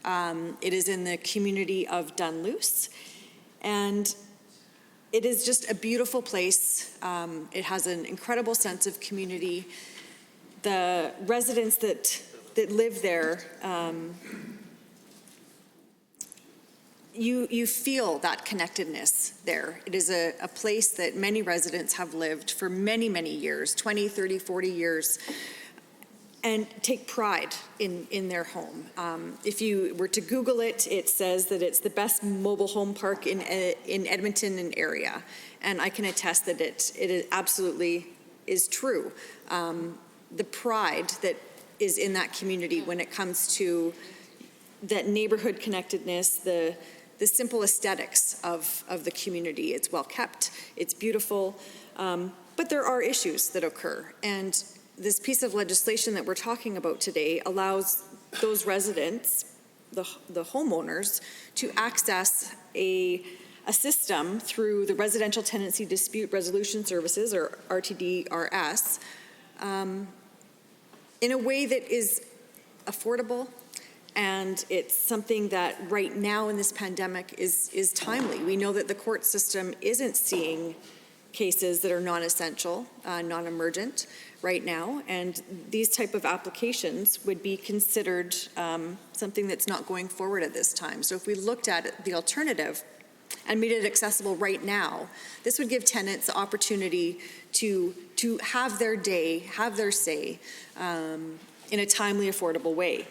It is in the community of Dunluce, and it is just a beautiful place. It has an incredible sense of community. The residents that live there, you feel that connectedness there. It is a place that many residents have lived for many, many years, 20, 30, 40 years, and take pride in their home. If you were to Google it, it says that it's the best mobile home park in Edmonton and area. And I can attest that it absolutely is true. The pride that is in that community when it comes to that neighborhood connectedness, the simple aesthetics of the community. It's well kept, it's beautiful, but there are issues that occur. And this piece of legislation that we're talking about today allows those residents, the homeowners, to access a system through the Residential Tenancy Dispute Resolution Services, or RTDRS, in a way that is affordable. And it's something that right now in this pandemic is timely. We know that the court system isn't seeing cases that are non-essential, non-emergent right now, and these type of applications would be considered something that's not going forward at this time. So if we looked at the alternative and made it accessible right now, this would give tenants the opportunity to have their day, have their say in a timely, affordable way.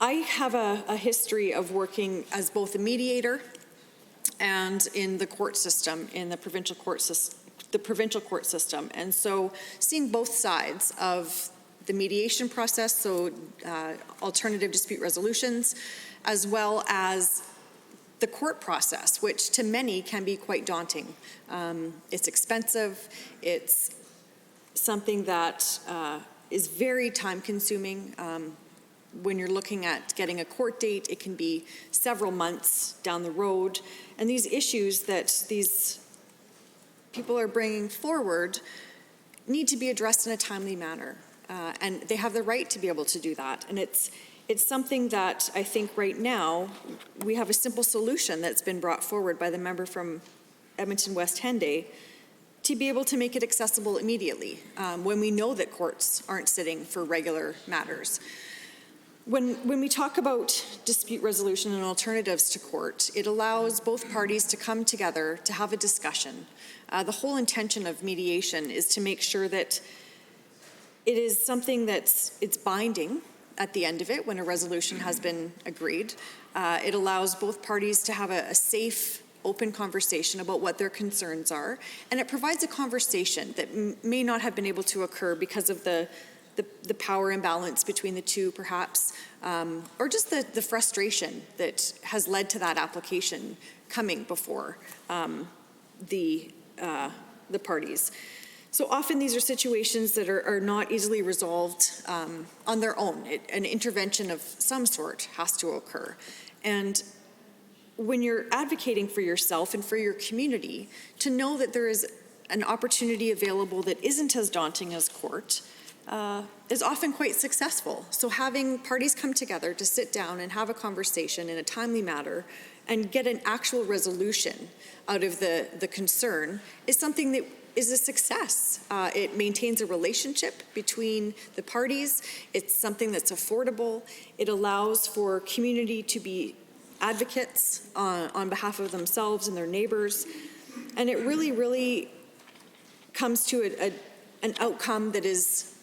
I have a history of working as both a mediator and in the court system, in the provincial court system. And so seeing both sides of the mediation process, so alternative dispute resolutions, as well as the court process, which to many can be quite daunting. It's expensive. It's something that is very time-consuming. When you're looking at getting a court date, it can be several months down the road. And these issues that these people are bringing forward need to be addressed in a timely manner. And they have the right to be able to do that. And it's something that I think right now we have a simple solution that's been brought forward by the member from Edmonton West Henday to be able to make it accessible immediately when we know that courts aren't sitting for regular matters. When we talk about dispute resolution and alternatives to court, it allows both parties to come together to have a discussion. The whole intention of mediation is to make sure that it is something it's binding at the end of it when a resolution has been agreed. It allows both parties to have a safe, open conversation about what their concerns are, and it provides a conversation that may not have been able to occur because of the power imbalance between the two, perhaps, or just the frustration that has led to that application coming before the parties. So often these are situations that are not easily resolved on their own. An intervention of some sort has to occur. And when you're advocating for yourself and for your community, to know that there is an opportunity available that isn't as daunting as court is often quite successful. So having parties come together to sit down and have a conversation in a timely manner and get an actual resolution out of the concern is something that is a success. It maintains a relationship between the parties. It's something that's affordable. It allows for community to be advocates on behalf of themselves and their neighbors. And it really, really comes to an outcome that is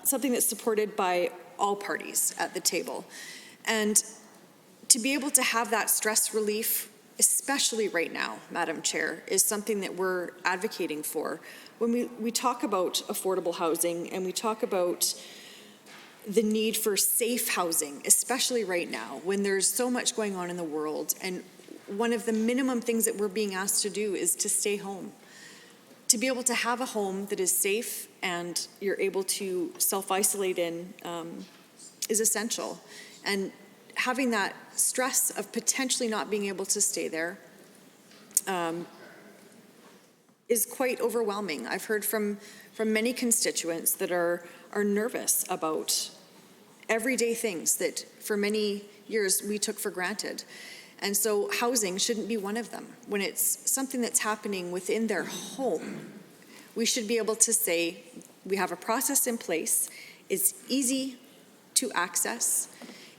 something that's supported by all parties at the table. And to be able to have that stress relief, especially right now, Madam Chair, is something that we're advocating for. When we talk about affordable housing and we talk about the need for safe housing, especially right now, when there's so much going on in the world, and one of the minimum things that we're being asked to do is to stay home. To be able to have a home that is safe and you're able to self-isolate in is essential. And having that stress of potentially not being able to stay there is quite overwhelming. I've heard from many constituents that are nervous about everyday things that for many years we took for granted. And so housing shouldn't be one of them. When it's something that's happening within their home, we should be able to say, we have a process in place, it's easy to access,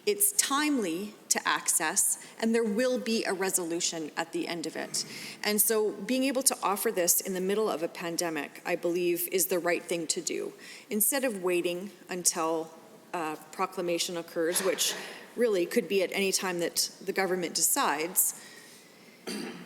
it's timely to access, and there will be a resolution at the end of it. And so being able to offer this in the middle of a pandemic, I believe, is the right thing to do. Instead of waiting until proclamation occurs, which really could be at any time that the government decides,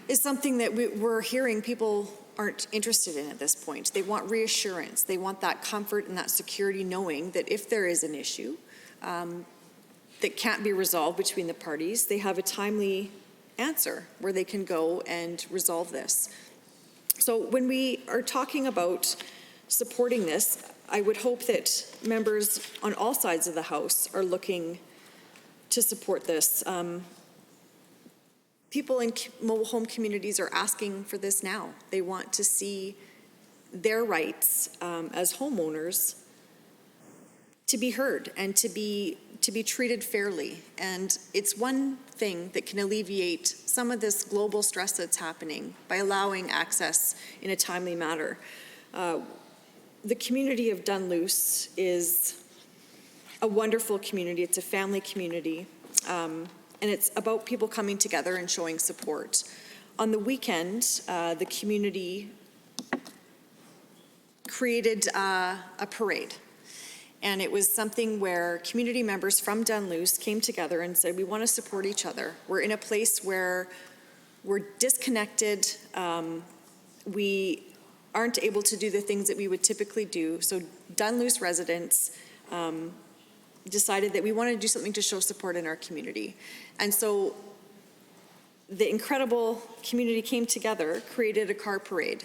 is something that we're hearing people aren't interested in at this point. They want reassurance. They want that comfort and that security, knowing that if there is an issue that can't be resolved between the parties, they have a timely answer where they can go and resolve this. So when we are talking about supporting this, I would hope that members on all sides of the House are looking to support this. People in mobile home communities are asking for this now. They want to see their rights as homeowners to be heard and to be treated fairly. And it's one thing that can alleviate some of this global stress that's happening by allowing access in a timely manner. The community of Dunluce is a wonderful community. It's a family community. And it's about people coming together and showing support. On the weekend, the community created a parade. And it was something where community members from Dunluce came together and said, we want to support each other. We're in a place where we're disconnected. We aren't able to do the things that we would typically do. So Dunluce residents decided that we want to do something to show support in our community. And so the incredible community came together, created a car parade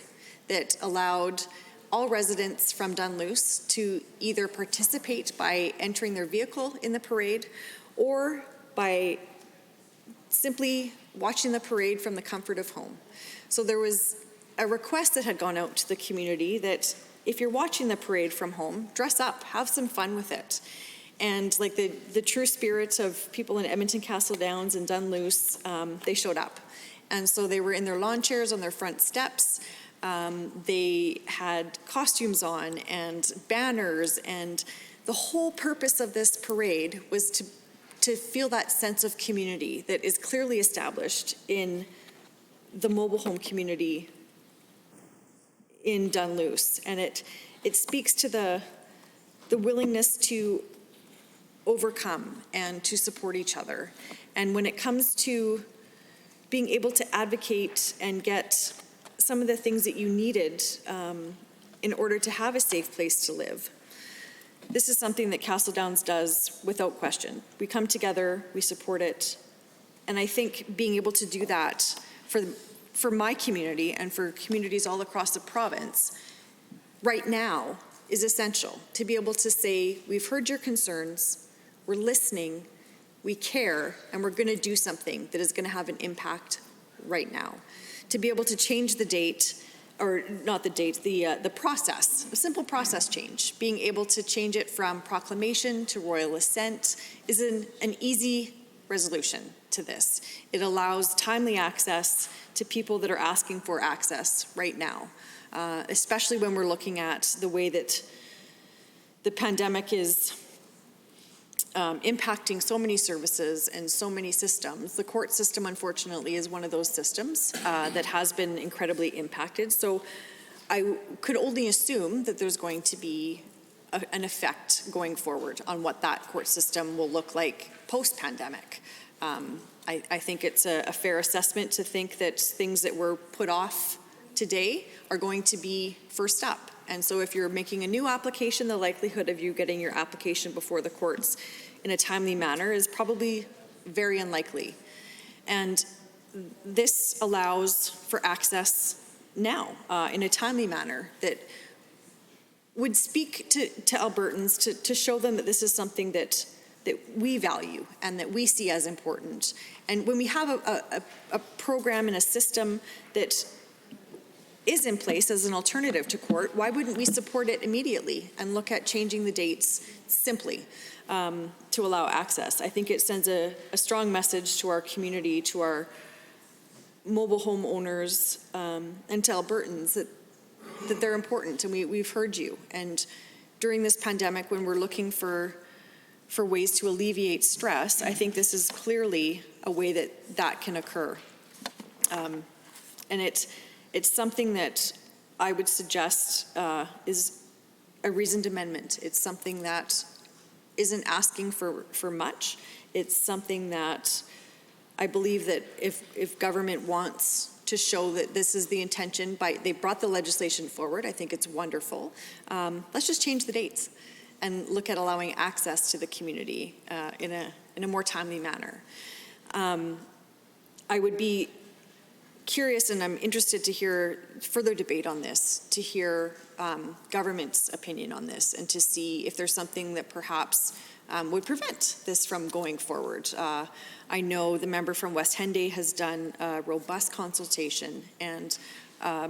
that allowed all residents from Dunluce to either participate by entering their vehicle in the parade or by simply watching the parade from the comfort of home. So there was a request that had gone out to the community that if you're watching the parade from home, dress up, have some fun with it. And like the true spirit of people in Edmonton Castle Downs and Dunluce, they showed up. And so they were in their lawn chairs on their front steps. They had costumes on and banners, and the whole purpose of this parade was to feel that sense of community that is clearly established in the mobile home community in Dunluce. And it speaks to the willingness to overcome and to support each other. And when it comes to being able to advocate and get some of the things that you needed in order to have a safe place to live, this is something that Castle Downs does without question. We come together, we support it, and I think being able to do that for my community and for communities all across the province right now is essential. To be able to say, we've heard your concerns, we're listening, we care, and we're going to do something that is going to have an impact right now. To be able to change the date, or not the date, the process, a simple process change. Being able to change it from proclamation to royal assent is an easy resolution to this. It allows timely access to people that are asking for access right now, especially when we're looking at the way that the pandemic is impacting so many services and so many systems. The court system, unfortunately, is one of those systems that has been incredibly impacted. So I could only assume that there's going to be an effect going forward on what that court system will look like post-pandemic. I think it's a fair assessment to think that things that were put off today are going to be first up. And so if you're making a new application, the likelihood of you getting your application before the courts in a timely manner is probably very unlikely. And this allows for access now in a timely manner that would speak to Albertans to show them that this is something that we value and that we see as important. And when we have a program and a system that is in place as an alternative to court, why wouldn't we support it immediately and look at changing the dates simply to allow access? I think it sends a strong message to our community, to our mobile home owners, and to Albertans that they're important, and we've heard you. And during this pandemic, when we're looking for ways to alleviate stress, I think this is clearly a way that can occur. And it's something that I would suggest is a reasoned amendment. It's something that isn't asking for much. It's something that I believe that if government wants to show that this is the intention, they brought the legislation forward. I think it's wonderful. Let's just change the dates and look at allowing access to the community in a more timely manner. I would be curious, and I'm interested to hear further debate on this, to hear government's opinion on this, and to see if there's something that perhaps would prevent this from going forward. I know the member from West Henday has done a robust consultation, and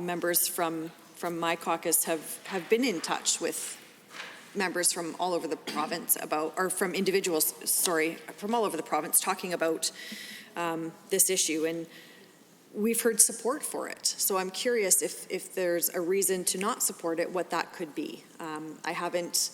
members from my caucus have been in touch with members from all over the province from individuals, from all over the province talking about this issue. And we've heard support for it. So I'm curious if there's a reason to not support it, what that could be. I haven't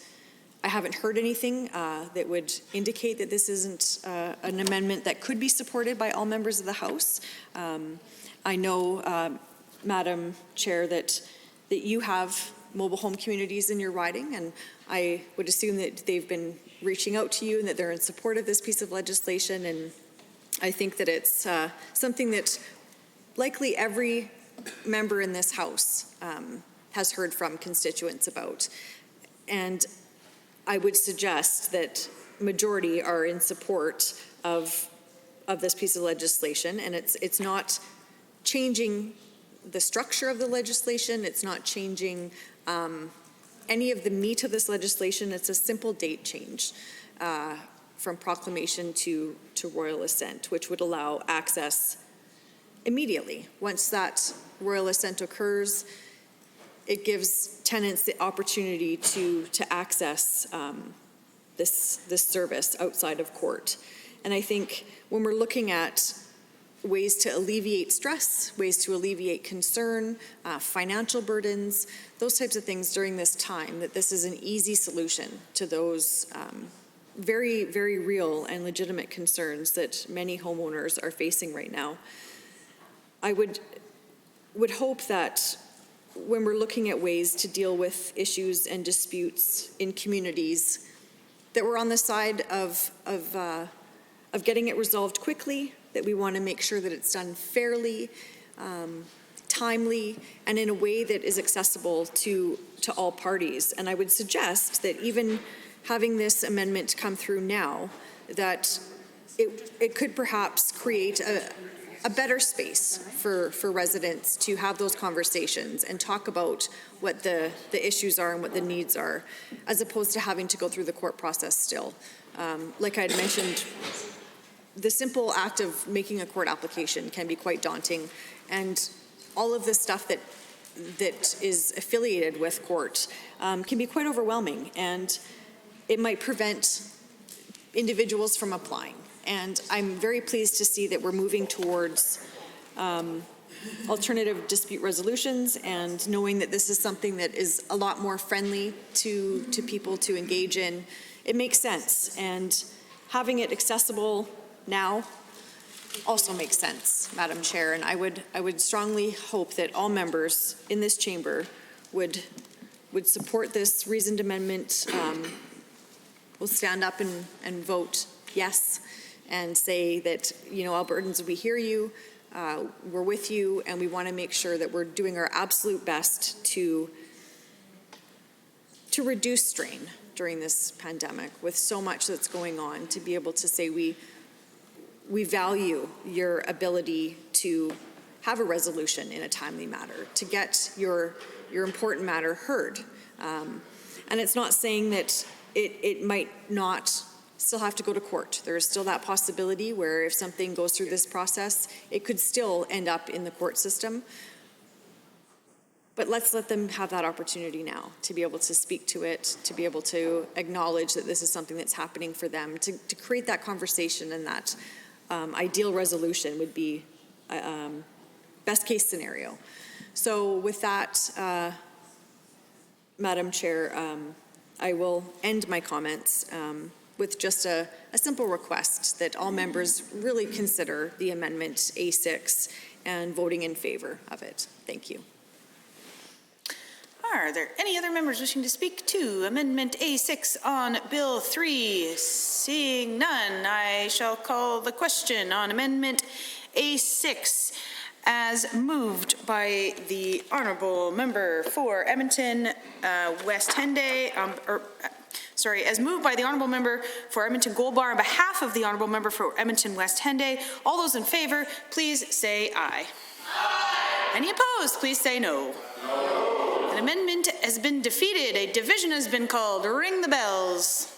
heard anything that would indicate that this isn't an amendment that could be supported by all members of the House. I know, Madam Chair, that you have mobile home communities in your riding, and I would assume that they've been reaching out to you and that they're in support of this piece of legislation. And I think that it's something that likely every member in this House has heard from constituents about. And I would suggest that majority are in support of this piece of legislation, and it's not changing the structure of the legislation. It's not changing any of the meat of this legislation. It's a simple date change from proclamation to royal assent, which would allow access immediately. Once that royal assent occurs, it gives tenants the opportunity to access this service outside of court. And I think when we're looking at ways to alleviate stress, ways to alleviate concern, financial burdens, those types of things during this time, that this is an easy solution to those very, very real and legitimate concerns that many homeowners are facing right now. I would hope that when we're looking at ways to deal with issues and disputes in communities, that we're on the side of getting it resolved quickly, that we want to make sure that it's done fairly, timely, and in a way that is accessible to all parties. And I would suggest that even having this amendment come through now, that it could perhaps create a better space for residents to have those conversations and talk about what the issues are and what the needs are, as opposed to having to go through the court process still. Like I had mentioned, the simple act of making a court application can be quite daunting, and all of the stuff that is affiliated with court can be quite overwhelming, and it might prevent individuals from applying. And I'm very pleased to see that we're moving towards alternative dispute resolutions, and knowing that this is something that is a lot more friendly to people to engage in. It makes sense, and having it accessible now also makes sense, Madam Chair. And I would strongly hope that all members in this chamber would support this reasoned amendment, will stand up and vote yes, and say that, Albertans, we hear you, we're with you, and we want to make sure that we're doing our absolute best to reduce strain during this pandemic with so much that's going on, to be able to say we value your ability to have a resolution in a timely manner, to get your important matter heard. And it's not saying that it might not still have to go to court. There is still that possibility where if something goes through this process, it could still end up in the court system. But let's let them have that opportunity now to be able to speak to it, to be able to acknowledge that this is something that's happening for them, to create that conversation, and that ideal resolution would be best case scenario. So with that, Madam Chair, I will end my comments with just a simple request that all members really consider the amendment A6 and voting in favor of it. Thank you. Are there any other members wishing to speak to Amendment A6 on Bill 3? Seeing none, I shall call the question on Amendment A6 as moved by the Honourable Member for Edmonton West Henday, as moved by the Honourable Member for Edmonton Gold Bar on behalf of the Honourable Member for Edmonton West Henday. All those in favour, please say aye. Aye. Any opposed, please say no. No. An amendment has been defeated. A division has been called. Ring the bells.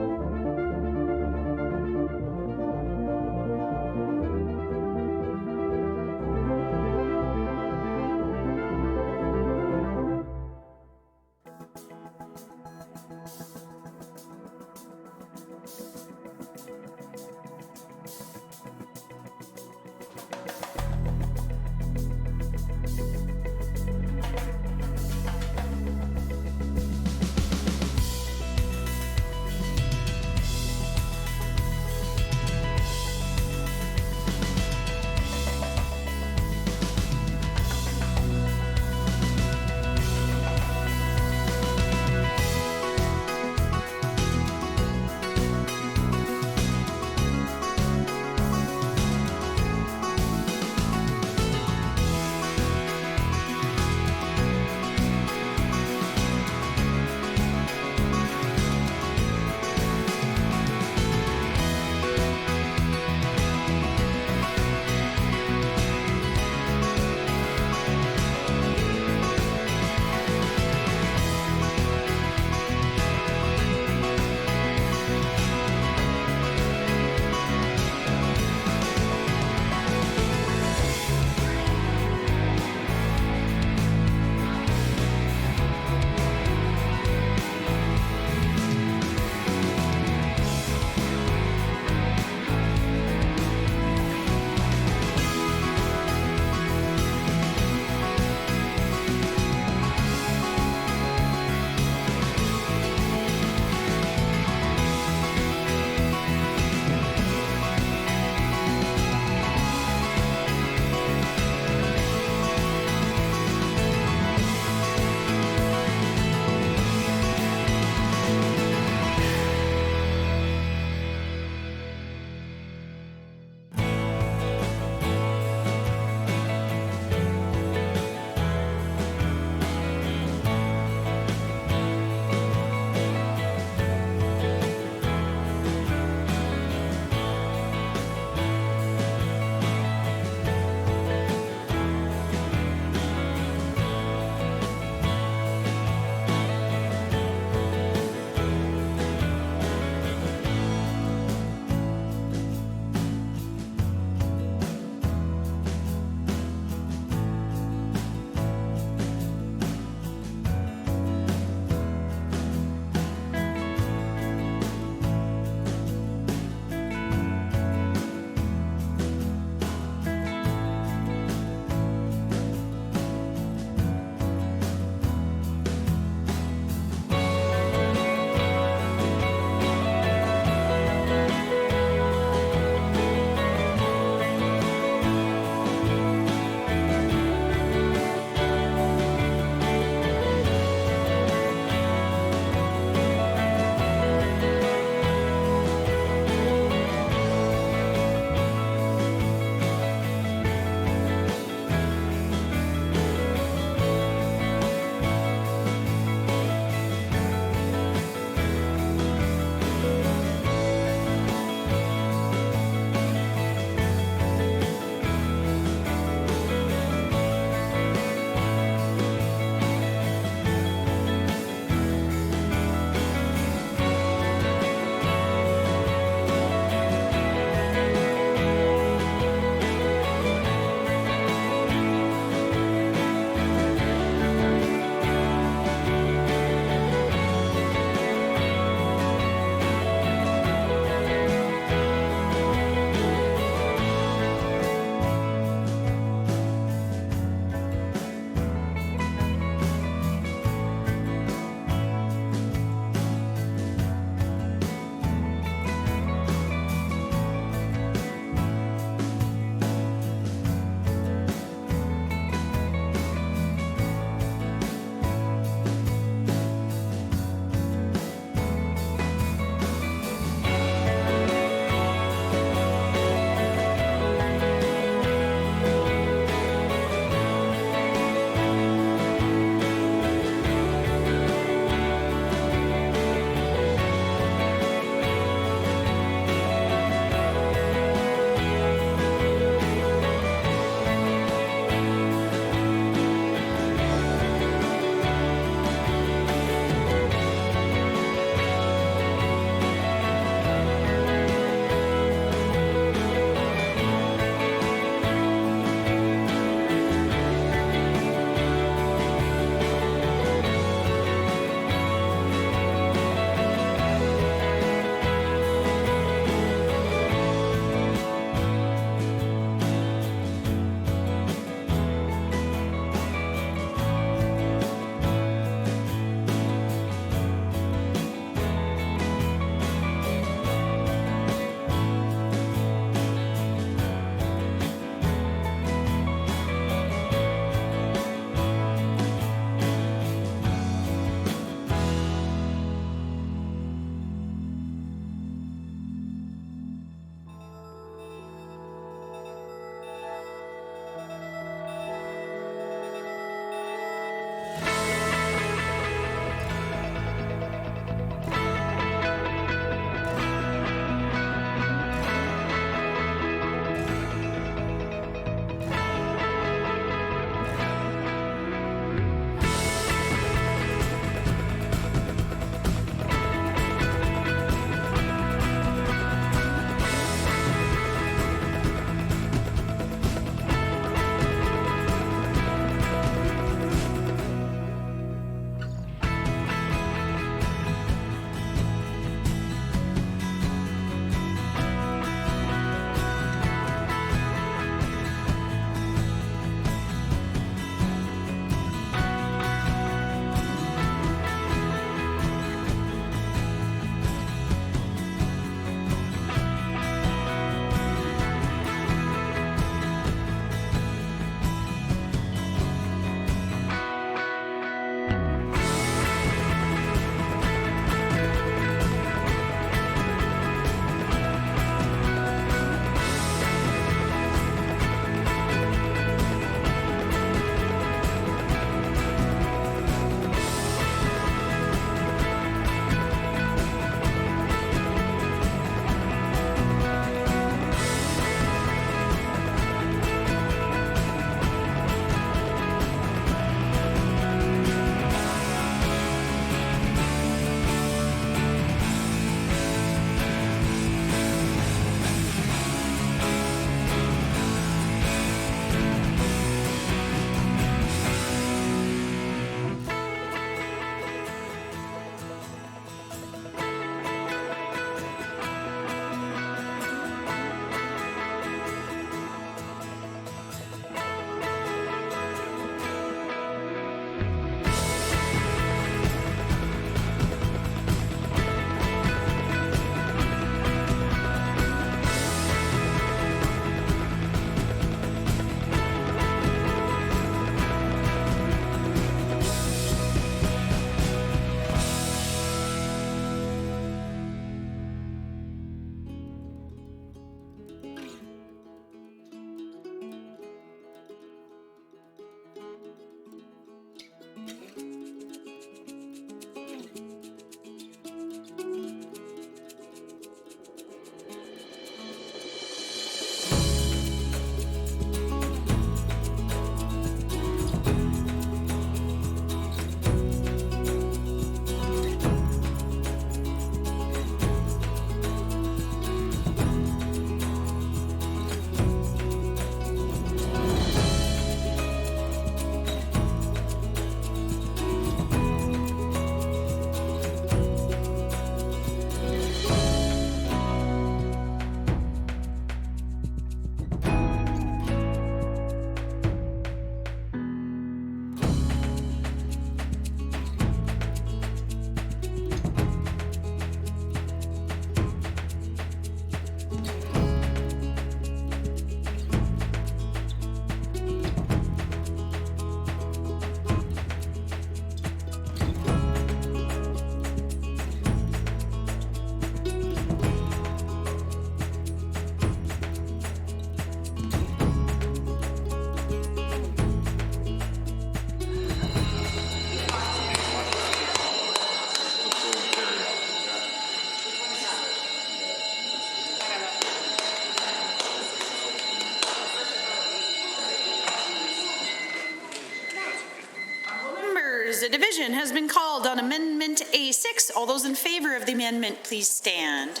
members, a division has been called on Amendment A6. All those in favor of the amendment, please stand.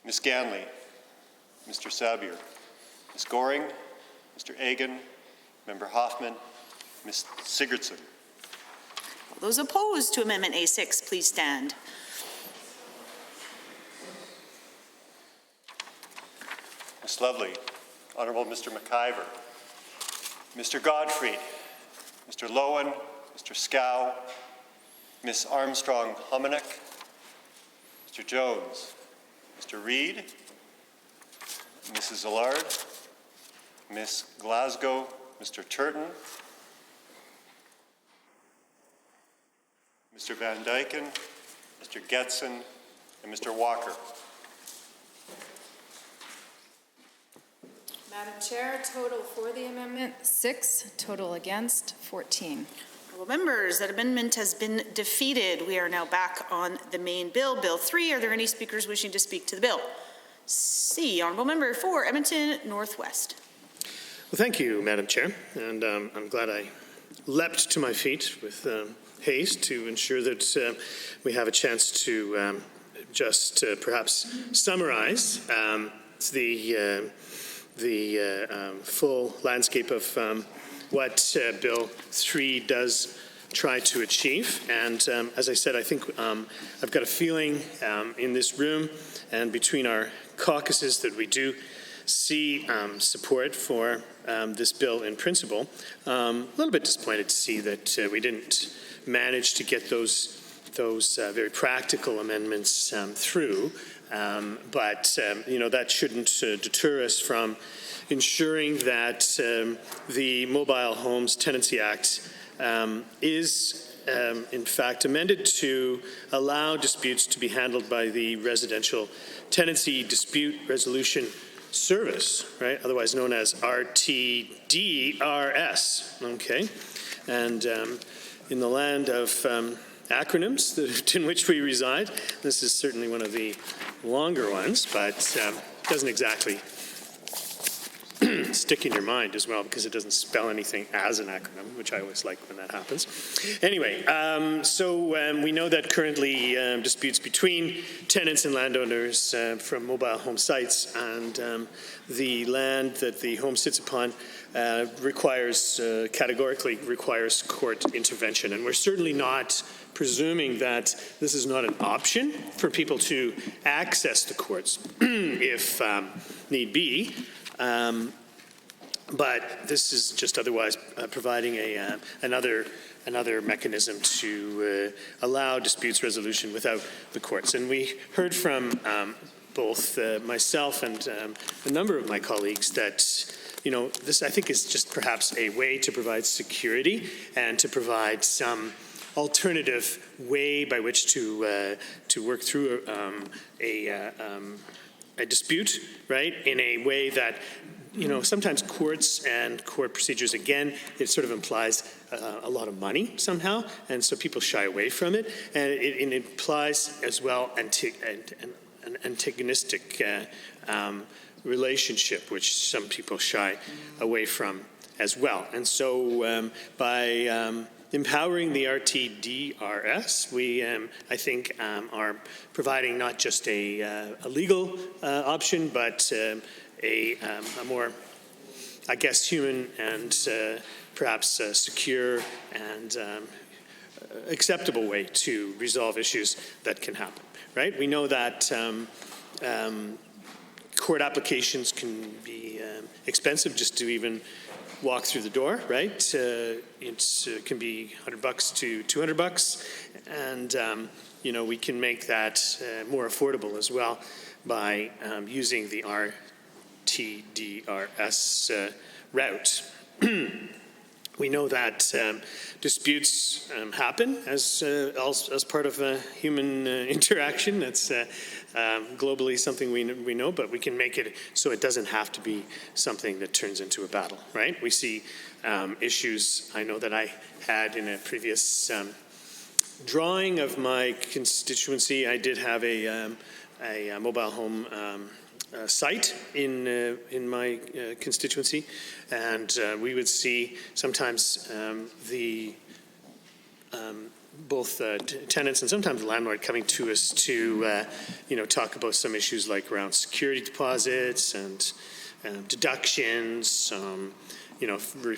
Ms. Ganley, Mr. Sabier, Ms. Goring, Mr. Egan, Member Hoffman, Ms. Sigurdsson. All those opposed to Amendment A6, please stand. Ms. Lovely, Honorable Mr. McIver, Mr. Godfrey, Mr. Lowen, Mr. Scow, Ms. Armstrong-Hominick, Mr. Jones, Mr. Reid, Mrs. Allard, Ms. Glasgow, Mr. Turton, Mr. Van Dyken, Mr. Getson, and Mr. Walker. Madam Chair, total for the amendment, 6, total against, 14. Well, members, that amendment has been defeated. We are now back on the main bill, Bill 3. Are there any speakers wishing to speak to the bill? C, Honourable Member for Edmonton Northwest. Well, thank you, Madam Chair, and I'm glad I leapt to my feet with haste to ensure that we have a chance to just perhaps summarize the full landscape of what Bill 3 does try to achieve. And as I said, I think I've got a feeling in this room and between our caucuses that we do see support for this bill in principle. A little bit disappointed to see that we didn't manage to get those very practical amendments through. But that shouldn't deter us from ensuring that the Mobile Homes Tenancy Act is in fact amended to allow disputes to be handled by the Residential Tenancy Dispute Resolution Service, right? Otherwise known as RTDRS. Okay, and in the land of acronyms in which we reside, this is certainly one of the longer ones, but doesn't exactly stick in your mind as well because it doesn't spell anything as an acronym, which I always like when that happens. Anyway, so we know that currently disputes between tenants and landowners from mobile home sites and the land that the home sits upon categorically requires court intervention. And we're certainly not presuming that this is not an option for people to access the courts if need be. But this is just otherwise providing another mechanism to allow disputes resolution without the courts. And we heard from both myself and a number of my colleagues that this I think is just perhaps a way to provide security and to provide some alternative way by which to work through a dispute, right? In a way that sometimes courts and court procedures, again, it sort of implies a lot of money somehow, and so people shy away from it, and it implies as well an antagonistic relationship, which some people shy away from as well. And so by empowering the RTDRS, we, I think, are providing not just a legal option, but a more, I guess, human and perhaps secure and acceptable way to resolve issues that can happen, right? We know that court applications can be expensive just to even walk through the door, right? It can be $100 to $200, and we can make that more affordable as well by using the RTDRS route. We know that disputes happen as part of human interaction. That's globally something we know, but we can make it so it doesn't have to be something that turns into a battle, right? We see issues. I know that I had in a previous drawing of my constituency, I did have a mobile home site in my constituency, and we would see sometimes both tenants and sometimes the landlord coming to us to talk about some issues like around security deposits and deductions,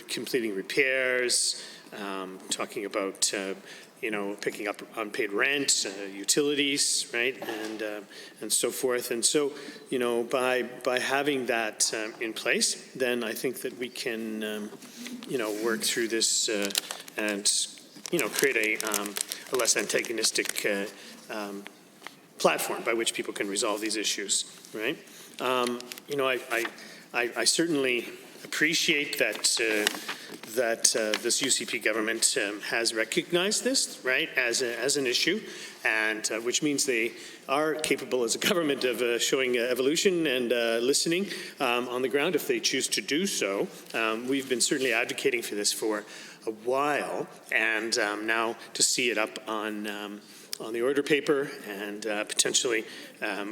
completing repairs, talking about picking up unpaid rent, utilities, right, and so forth. And so, by having that in place, then I think that we can, work through this and, create a less antagonistic platform by which people can resolve these issues, right? I certainly appreciate that this UCP government has recognized this, right, as an issue, and which means they are capable as a government of showing evolution and listening on the ground if they choose to do so. We've been certainly advocating for this for a while, and now to see it up on the order paper and potentially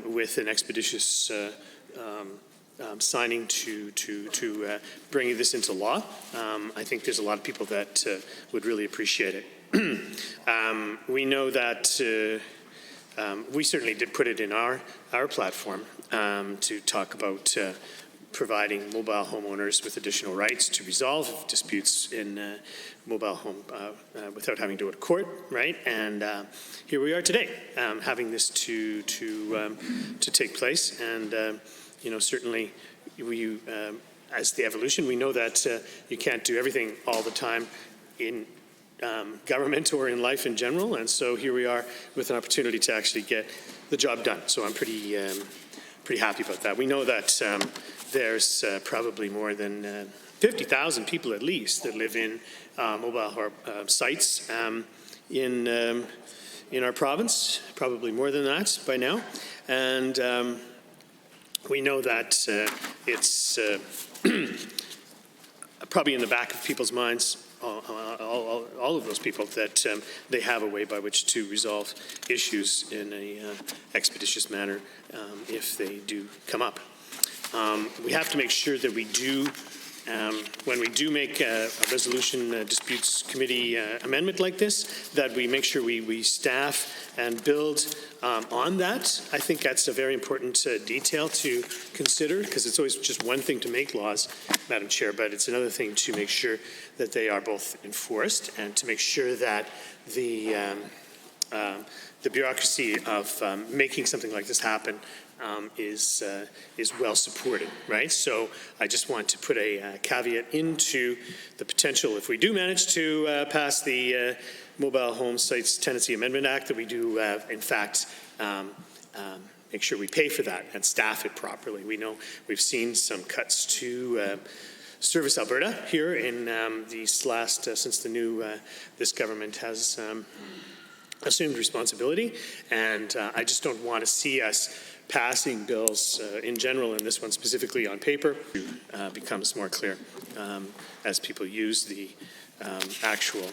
with an expeditious signing to bringing this into law. I think there's a lot of people that would really appreciate it. We know that we certainly did put it in our platform to talk about providing mobile homeowners with additional rights to resolve disputes in mobile home without having to go to court, right? And here we are today, having this to take place, and certainly we, as the evolution, we know that you can't do everything all the time in government or in life in general, and so here we are with an opportunity to actually get the job done. So I'm pretty happy about that. We know that there's probably more than 50,000 people at least that live in mobile sites in our province, probably more than that by now, and we know that it's probably in the back of people's minds, all of those people, that they have a way by which to resolve issues in a expeditious manner if they do come up. We have to make sure that we do, when we do make a resolution disputes committee amendment like this, that we make sure we staff and build on that. I think that's a very important detail to consider, because it's always just one thing to make laws, Madam Chair, but it's another thing to make sure that they are both enforced and to make sure that the bureaucracy of making something like this happen is well supported, right? So I just want to put a caveat into the potential, if we do manage to pass the Mobile Home Sites Tenancy Amendment Act, that we do, in fact, make sure we pay for that and staff it properly. We know we've seen some cuts to Service Alberta here in these last, since the new, this government has assumed responsibility, and I just don't want to see us passing bills in general, and this one specifically on paper, becomes more clear as people use the actual